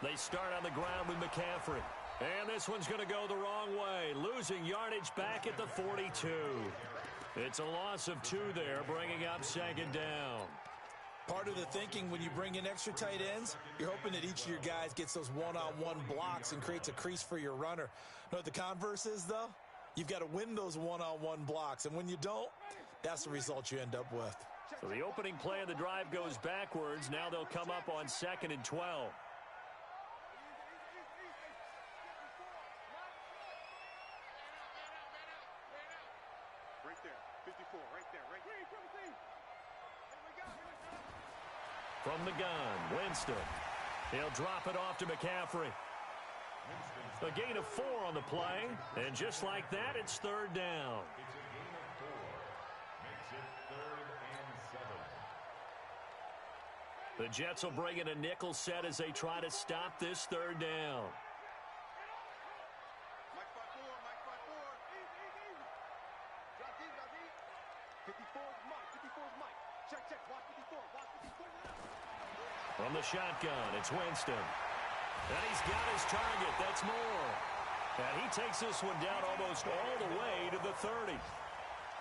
They start on the ground with McCaffrey. And this one's going to go the wrong way, losing yardage back at the 42. It's a loss of 2 there, bringing up second down. Part of the thinking when you bring in extra tight ends, you're hoping that each of your guys gets those one-on-one blocks and creates a crease for your runner. Know what the converse is, though? You've got to win those one-on-one blocks, and when you don't, that's the result you end up with. So the opening play of the drive goes backwards. Now they'll come up on 2nd and 12. From the gun, Winston. He'll drop it off to McCaffrey. A gain of 4 on the play, and just like that, it's third down. It's a gain of 4. Makes it 3rd and 7. The Jets will bring in a nickel set as they try to stop this third down. From the shotgun, it's Winston. And he's got his target. That's Moore. And he takes this one down almost all the way to the 30.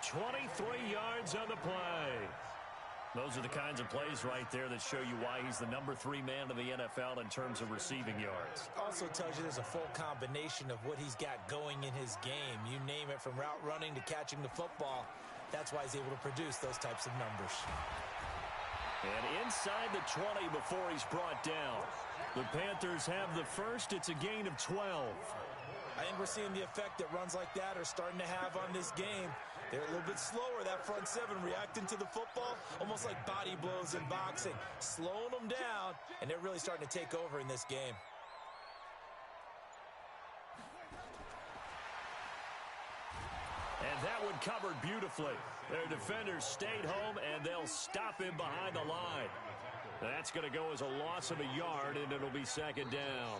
23 yards on the play. Those are the kinds of plays right there that show you why he's the number 3 man in the NFL in terms of receiving yards. Also tells you there's a full combination of what he's got going in his game. You name it, from route running to catching the football. That's why he's able to produce those types of numbers. And inside the 20 before he's brought down. The Panthers have the first. It's a gain of 12. I think we're seeing the effect that runs like that are starting to have on this game. They're a little bit slower, that front 7, reacting to the football, almost like body blows in boxing, slowing them down, and they're really starting to take over in this game. And that one covered beautifully. Their defenders stayed home, and they'll stop him behind the line. That's going to go as a loss of a yard, and it'll be second down.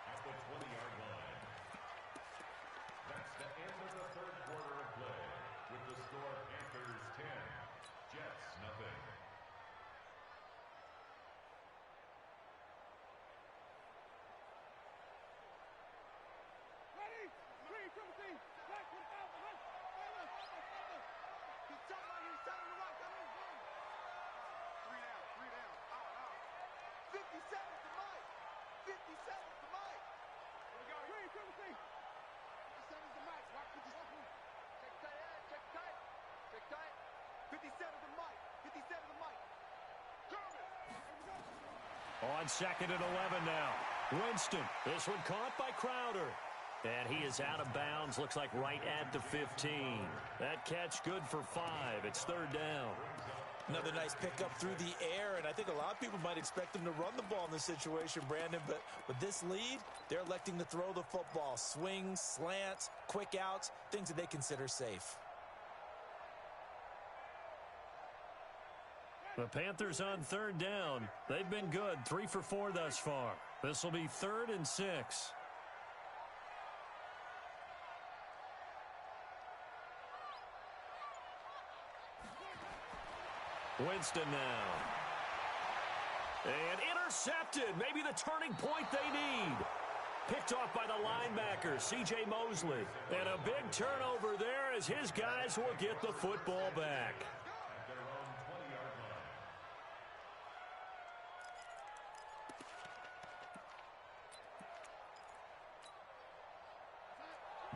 At the 20-yard line. That's the end of the third quarter of play, with the score Panthers 10, Jets nothing. 57's the mic. 57's the mic. Here we go. Read, 57's the mic. Watch 57. Check tight. Check tight. Check tight. 57's the mic. 57's the mic. On 2nd and 11 now. Winston. This one caught by Crowder. And he is out of bounds. Looks like right at the 15. That catch good for 5. It's 3rd down. Another nice pickup through the air, and I think a lot of people might expect them to run the ball in this situation, Brandon, but with this lead, they're electing to throw the football. Swings, slants, quick outs, things that they consider safe. The Panthers on 3rd down. They've been good, 3 for 4 thus far. This will be 3rd and 6. Winston now. And intercepted. Maybe the turning point they need. Picked off by the linebacker, C.J. Mosley. And a big turnover there as his guys will get the football back.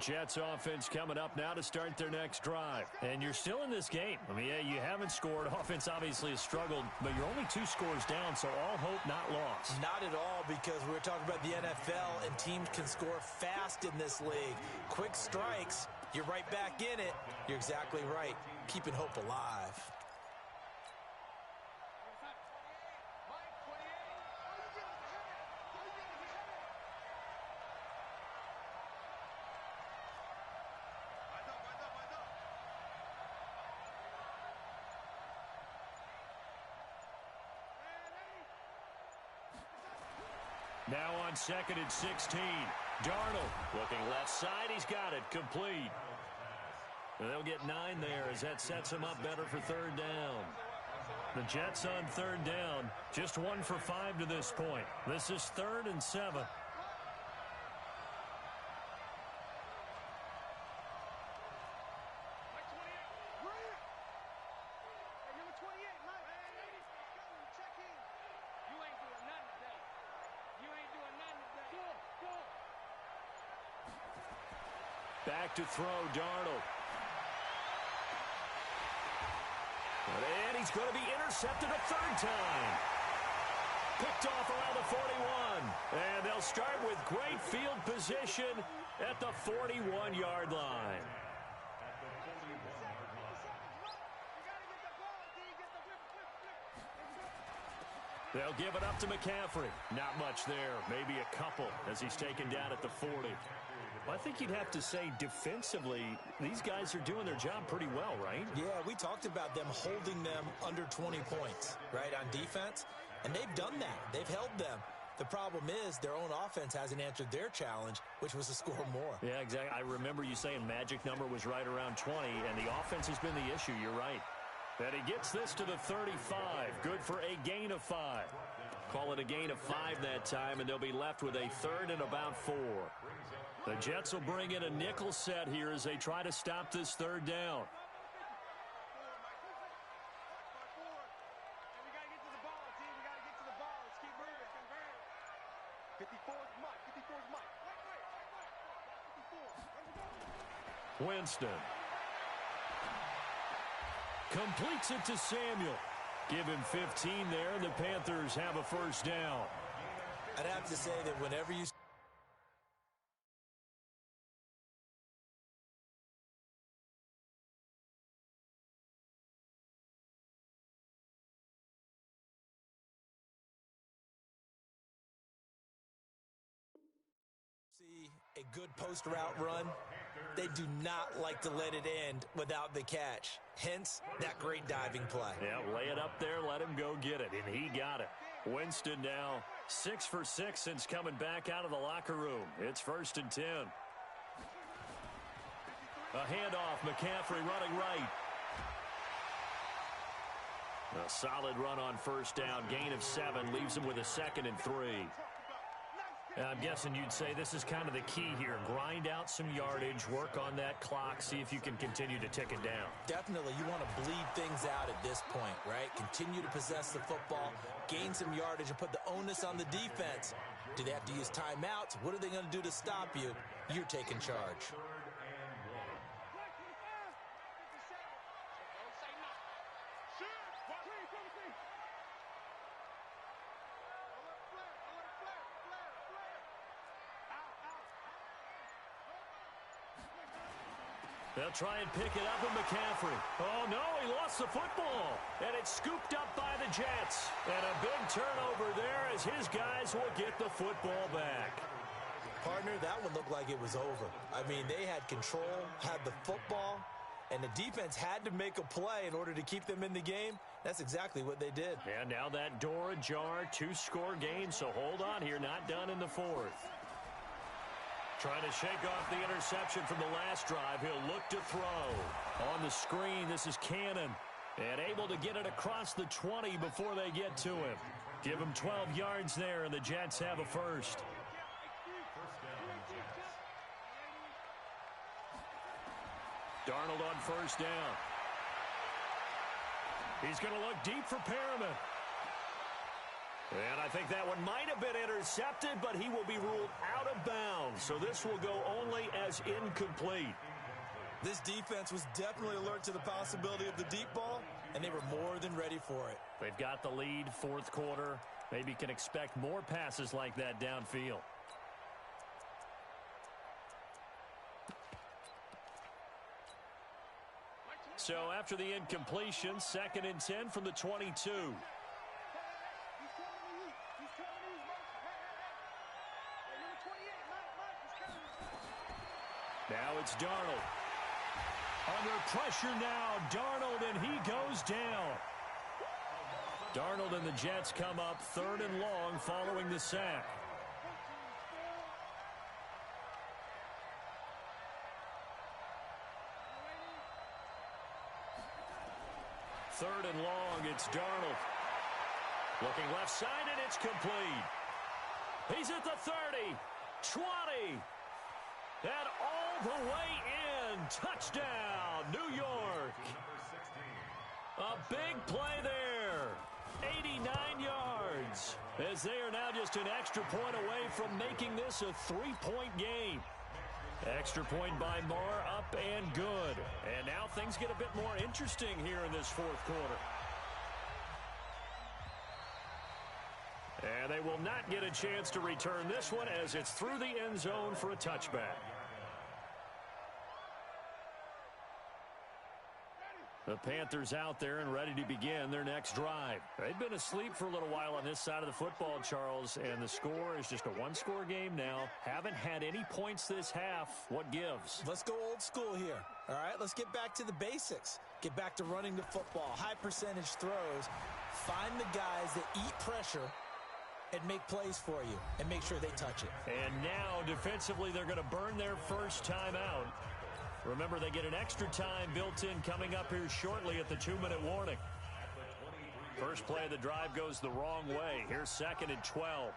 Jets offense coming up now to start their next drive. And you're still in this game. I mean, yeah, you haven't scored. Offense obviously has struggled, but you're only 2 scores down, so all hope not lost. Not at all, because we're talking about the NFL, and teams can score fast in this league. Quick strikes, you're right back in it. You're exactly right. Keeping hope alive. Now on 2nd and 16. Darnold looking left side. He's got it. Complete. And they'll get 9 there as that sets him up better for 3rd down. The Jets on 3rd down. Just 1 for 5 to this point. This is 3rd and 7. Back to throw, Darnold. And he's going to be intercepted a 3rd time. Picked off around the 41. And they'll start with great field position at the 41-yard line. They'll give it up to McCaffrey. Not much there. Maybe a couple as he's taken down at the 40. I think you'd have to say defensively, these guys are doing their job pretty well, right? Yeah, we talked about them holding them under 20 points, right, on defense. And they've done that. They've held them. The problem is their own offense hasn't answered their challenge, which was to score more. Yeah, exactly. I remember you saying magic number was right around 20, and the offense has been the issue. You're right. And he gets this to the 35. Good for a gain of 5. Call it a gain of 5 that time, and they'll be left with a 3rd and about 4. The Jets will bring in a nickel set here as they try to stop this 3rd down. Winston completes it to Samuel. Give him 15 there, and the Panthers have a 1st down. I'd have to say that whenever you see a good post route run, they do not like to let it end without the catch. Hence, that great diving play. Yeah, lay it up there, let him go get it, and he got it. Winston now 6 for 6 since coming back out of the locker room. It's 1st and 10. A handoff, McCaffrey running right. A solid run on 1st down, gain of 7, leaves him with a 2nd and 3. I'm guessing you'd say this is kind of the key here. Grind out some yardage, work on that clock, see if you can continue to tick it down. Definitely, you want to bleed things out at this point, right? Continue to possess the football, gain some yardage, and put the onus on the defense. Do they have to use timeouts? What are they going to do to stop you? You're taking charge. They'll try and pick it up with McCaffrey. Oh, no, he lost the football. And it's scooped up by the Jets. And a big turnover there as his guys will get the football back. Partner, that one looked like it was over. I mean, they had control, had the football, and the defense had to make a play in order to keep them in the game. That's exactly what they did. And now that door ajar, 2-score game, so hold on here, not done in the fourth. Trying to shake off the interception from the last drive. He'll look to throw. On the screen, this is Cannon. And able to get it across the 20 before they get to him. Give him 12 yards there, and the Jets have a first. Darnold on first down. He's going to look deep for Perriman. And I think that one might have been intercepted, but he will be ruled out of bounds. So this will go only as incomplete. This defense was definitely alert to the possibility of the deep ball, and they were more than ready for it. They've got the lead, fourth quarter. Maybe can expect more passes like that downfield. So after the incompletion, 2nd and 10 from the 22. Now it's Darnold. Under pressure now, Darnold, and he goes down. Darnold and the Jets come up 3rd and long following the sack. Third and long, it's Darnold. Looking left side, and it's complete. He's at the 30, 20, and all the way in. Touchdown, New York. A big play there. 89 yards. As they are now just an extra point away from making this a 3-point game. Extra point by Marr, up and good. And now things get a bit more interesting here in this fourth quarter. And they will not get a chance to return this one as it's through the end zone for a touchback. The Panthers out there and ready to begin their next drive. They've been asleep for a little while on this side of the football, Charles, and the score is just a one-score game now. Haven't had any points this half. What gives? Let's go old school here. All right, let's get back to the basics. Get back to running the football, high percentage throws. Find the guys that eat pressure and make plays for you and make sure they touch it. And now defensively they're going to burn their first time out. Remember, they get an extra time built in coming up here shortly at the 2-minute warning. First play of the drive goes the wrong way. Here's 2nd and 12.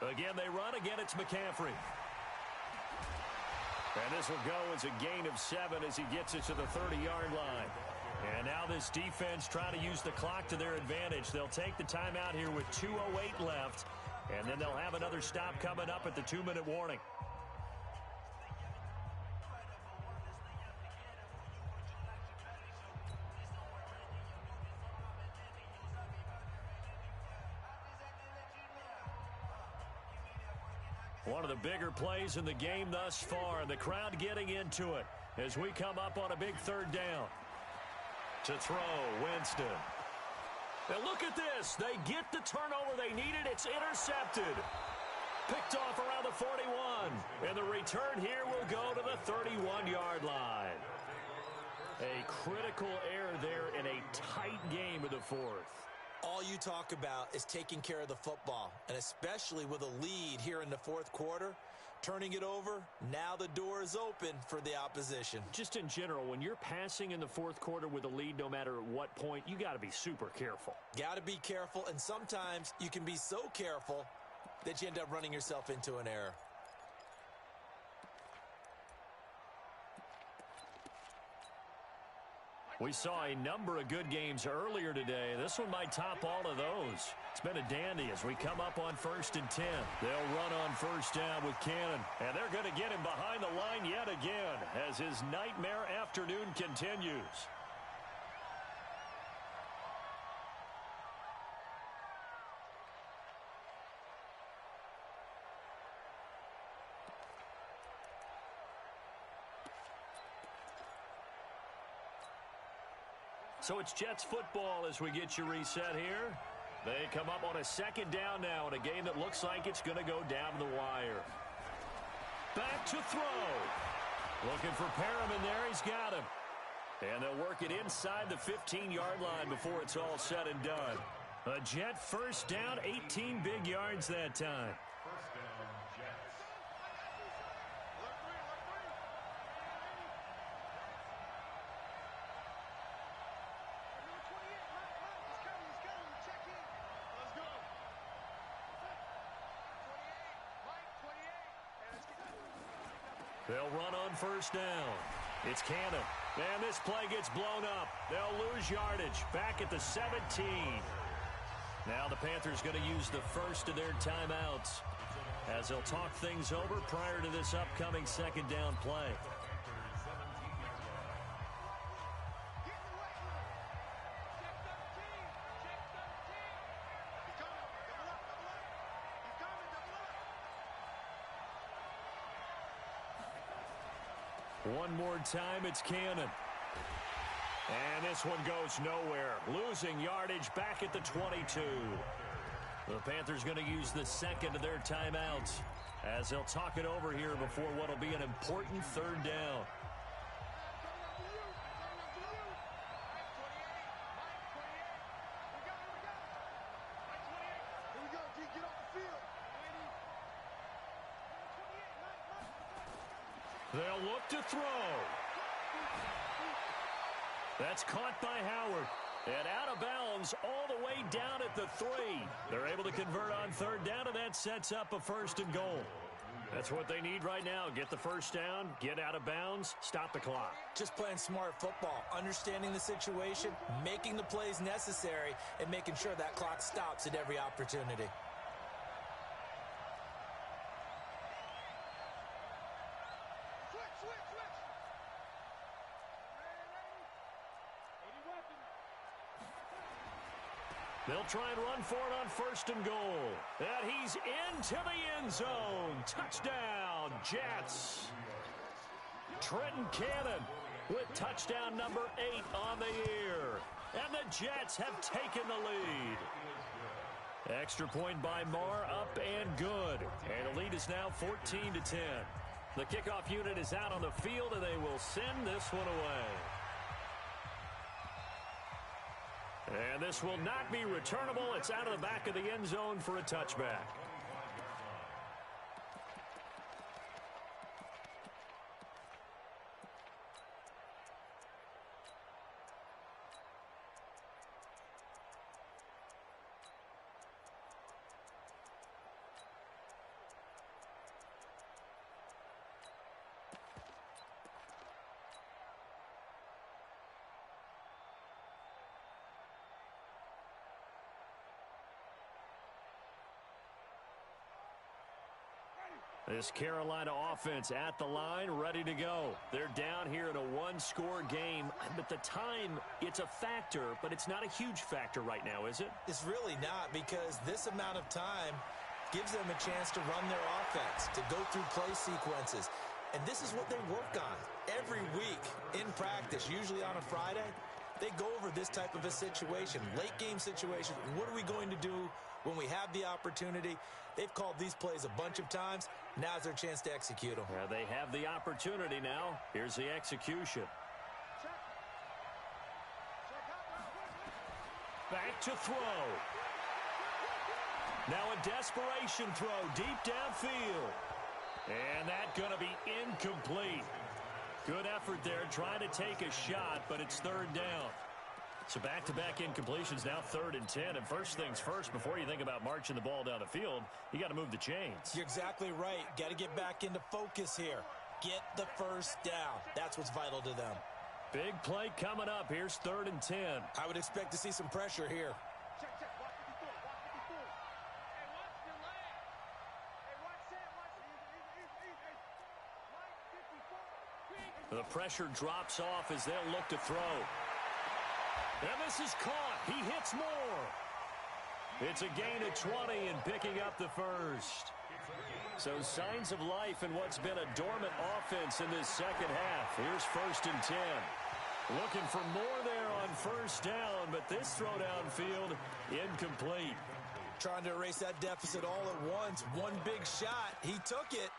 Again, they run. Again, it's McCaffrey. And this will go as a gain of 7 as he gets it to the 30-yard line. And now this defense trying to use the clock to their advantage. They'll take the timeout here with 2:08 left. And then they'll have another stop coming up at the 2-minute warning. One of the bigger plays in the game thus far. The crowd getting into it as we come up on a big 3rd down. To throw, Winston. And look at this. They get the turnover they needed. It's intercepted. Picked off around the 41. And the return here will go to the 31-yard line. A critical error there in a tight game of the fourth. All you talk about is taking care of the football, and especially with a lead here in the fourth quarter, turning it over, now the door is open for the opposition. Just in general, when you're passing in the fourth quarter with a lead, no matter at what point, you got to be super careful. Got to be careful, and sometimes you can be so careful that you end up running yourself into an error. We saw a number of good games earlier today. This one might top all of those. It's been a dandy as we come up on 1st and 10. They'll run on first down with Cannon. And they're going to get him behind the line yet again as his nightmare afternoon continues. So it's Jets football as we get you reset here. They come up on a second down now in a game that looks like it's going to go down the wire. Back to throw. Looking for Perriman there. He's got him. And they'll work it inside the 15-yard line before it's all said and done. A Jet first down, 18 big yards that time. First down, Jets. They'll run on first down. It's Cannon. And this play gets blown up. They'll lose yardage. Back at the 17. Now the Panthers going to use the first of their timeouts as they'll talk things over prior to this upcoming second down play. One more time, it's Cannon. And this one goes nowhere. Losing yardage back at the 22. The Panthers going to use the second of their timeouts as they'll talk it over here before what will be an important third down. They'll look to throw. That's caught by Howard. And out of bounds all the way down at the 3. They're able to convert on third down, and that sets up a first and goal. That's what they need right now. Get the first down, get out of bounds, stop the clock. Just playing smart football, understanding the situation, making the plays necessary, and making sure that clock stops at every opportunity. They'll try and run for it on first and goal. And he's into the end zone. Touchdown, Jets. Trenton Cannon with touchdown number 8 on the year. And the Jets have taken the lead. Extra point by Marr, up and good. And the lead is now 14-10. The kickoff unit is out on the field, and they will send this one away. And this will not be returnable. It's out of the back of the end zone for a touchback. This Carolina offense at the line, ready to go. They're down here in a one-score game. At the time, it's a factor, but it's not a huge factor right now, is it? It's really not, because this amount of time gives them a chance to run their offense, to go through play sequences. And this is what they work on every week in practice, usually on a Friday. They go over this type of a situation, late game situation. What are we going to do when we have the opportunity? They've called these plays a bunch of times. Now's their chance to execute them. They have the opportunity now. Here's the execution. Back to throw. Now a desperation throw deep downfield. And that's going to be incomplete. Good effort there trying to take a shot, but it's third down. So back-to-back incompletions, now 3rd and 10. And first things first, before you think about marching the ball down the field, you got to move the chains. You're exactly right. Got to get back into focus here. Get the first down. That's what's vital to them. Big play coming up. Here's 3rd and 10. I would expect to see some pressure here. Check. Watch 54. Hey, watch your leg. Hey, watch that. Watch. The pressure drops off as they'll look to throw. And this is caught. He hits more. It's a gain of 20 and picking up the first. So signs of life in what's been a dormant offense in this second half. Here's 1st and 10. Looking for more there on first down, but this throw downfield incomplete. Trying to erase that deficit all at once. One big shot. He took it.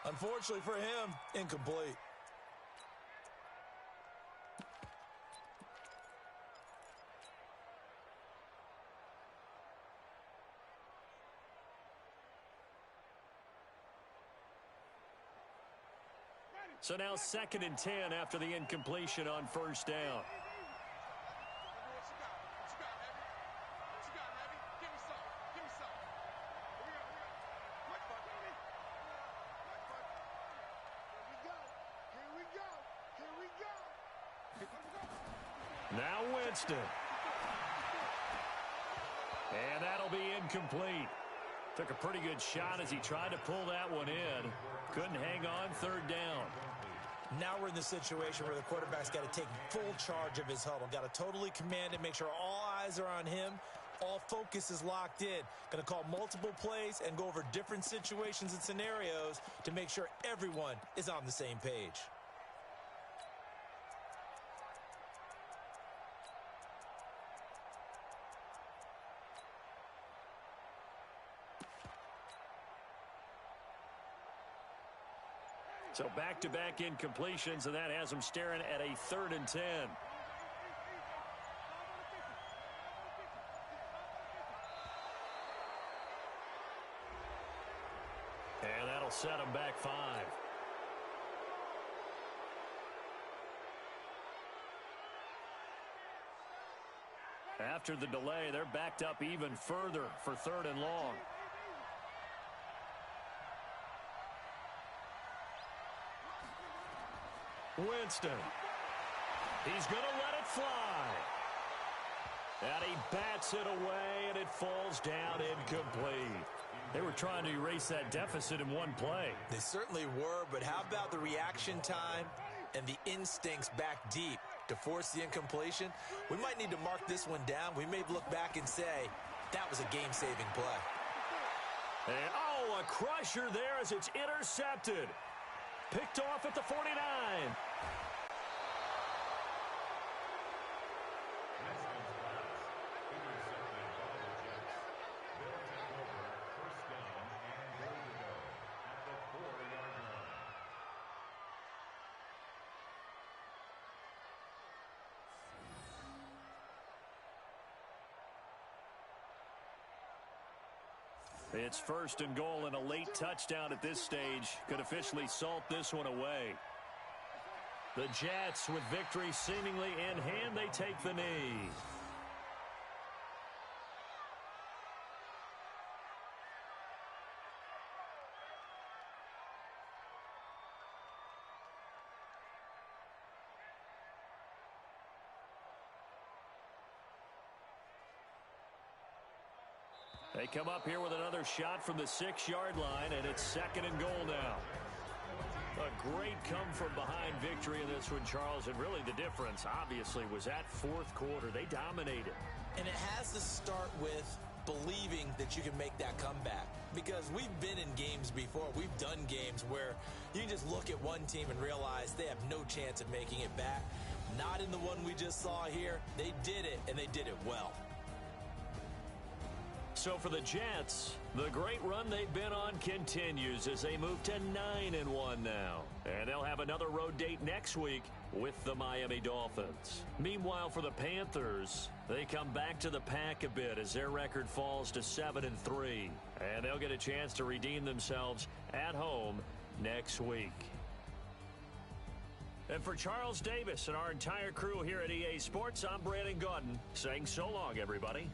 Unfortunately for him, incomplete. So now 2nd and 10 after the incompletion on first down. Now Winston. And that'll be incomplete. Took a pretty good shot as he tried to pull that one in. Couldn't hang on, 3rd down. Now we're in the situation where the quarterback's got to take full charge of his huddle. Got to totally command it, make sure all eyes are on him. All focus is locked in. Going to call multiple plays and go over different situations and scenarios to make sure everyone is on the same page. So back-to-back incompletions, and that has them staring at a 3rd and 10. And that'll set them back 5. After the delay, they're backed up even further for 3rd and long. Winston. He's going to let it fly. And he bats it away, and it falls down incomplete. They were trying to erase that deficit in one play. They certainly were, but how about the reaction time and the instincts back deep to force the incompletion? We might need to mark this one down. We may look back and say, that was a game-saving play. And, a crusher there as it's intercepted. Picked off at the 49. It's 1st and goal, and a late touchdown at this stage could officially salt this one away. The Jets, with victory seemingly in hand, they take the knee. They come up here with another shot from the 6-yard line, and it's 2nd and goal now. A great come-from-behind victory in this one, Charles, and really the difference, obviously, was that 4th quarter. They dominated. And it has to start with believing that you can make that comeback. Because we've been in games before. We've done games where you just look at one team and realize they have no chance of making it back. Not in the one we just saw here. They did it, and they did it well. So for the Jets, the great run they've been on continues as they move to 9-1 now. And they'll have another road date next week with the Miami Dolphins. Meanwhile, for the Panthers, they come back to the pack a bit as their record falls to 7-3. And they'll get a chance to redeem themselves at home next week. And for Charles Davis and our entire crew here at EA Sports, I'm Brandon Gaudin saying so long, everybody.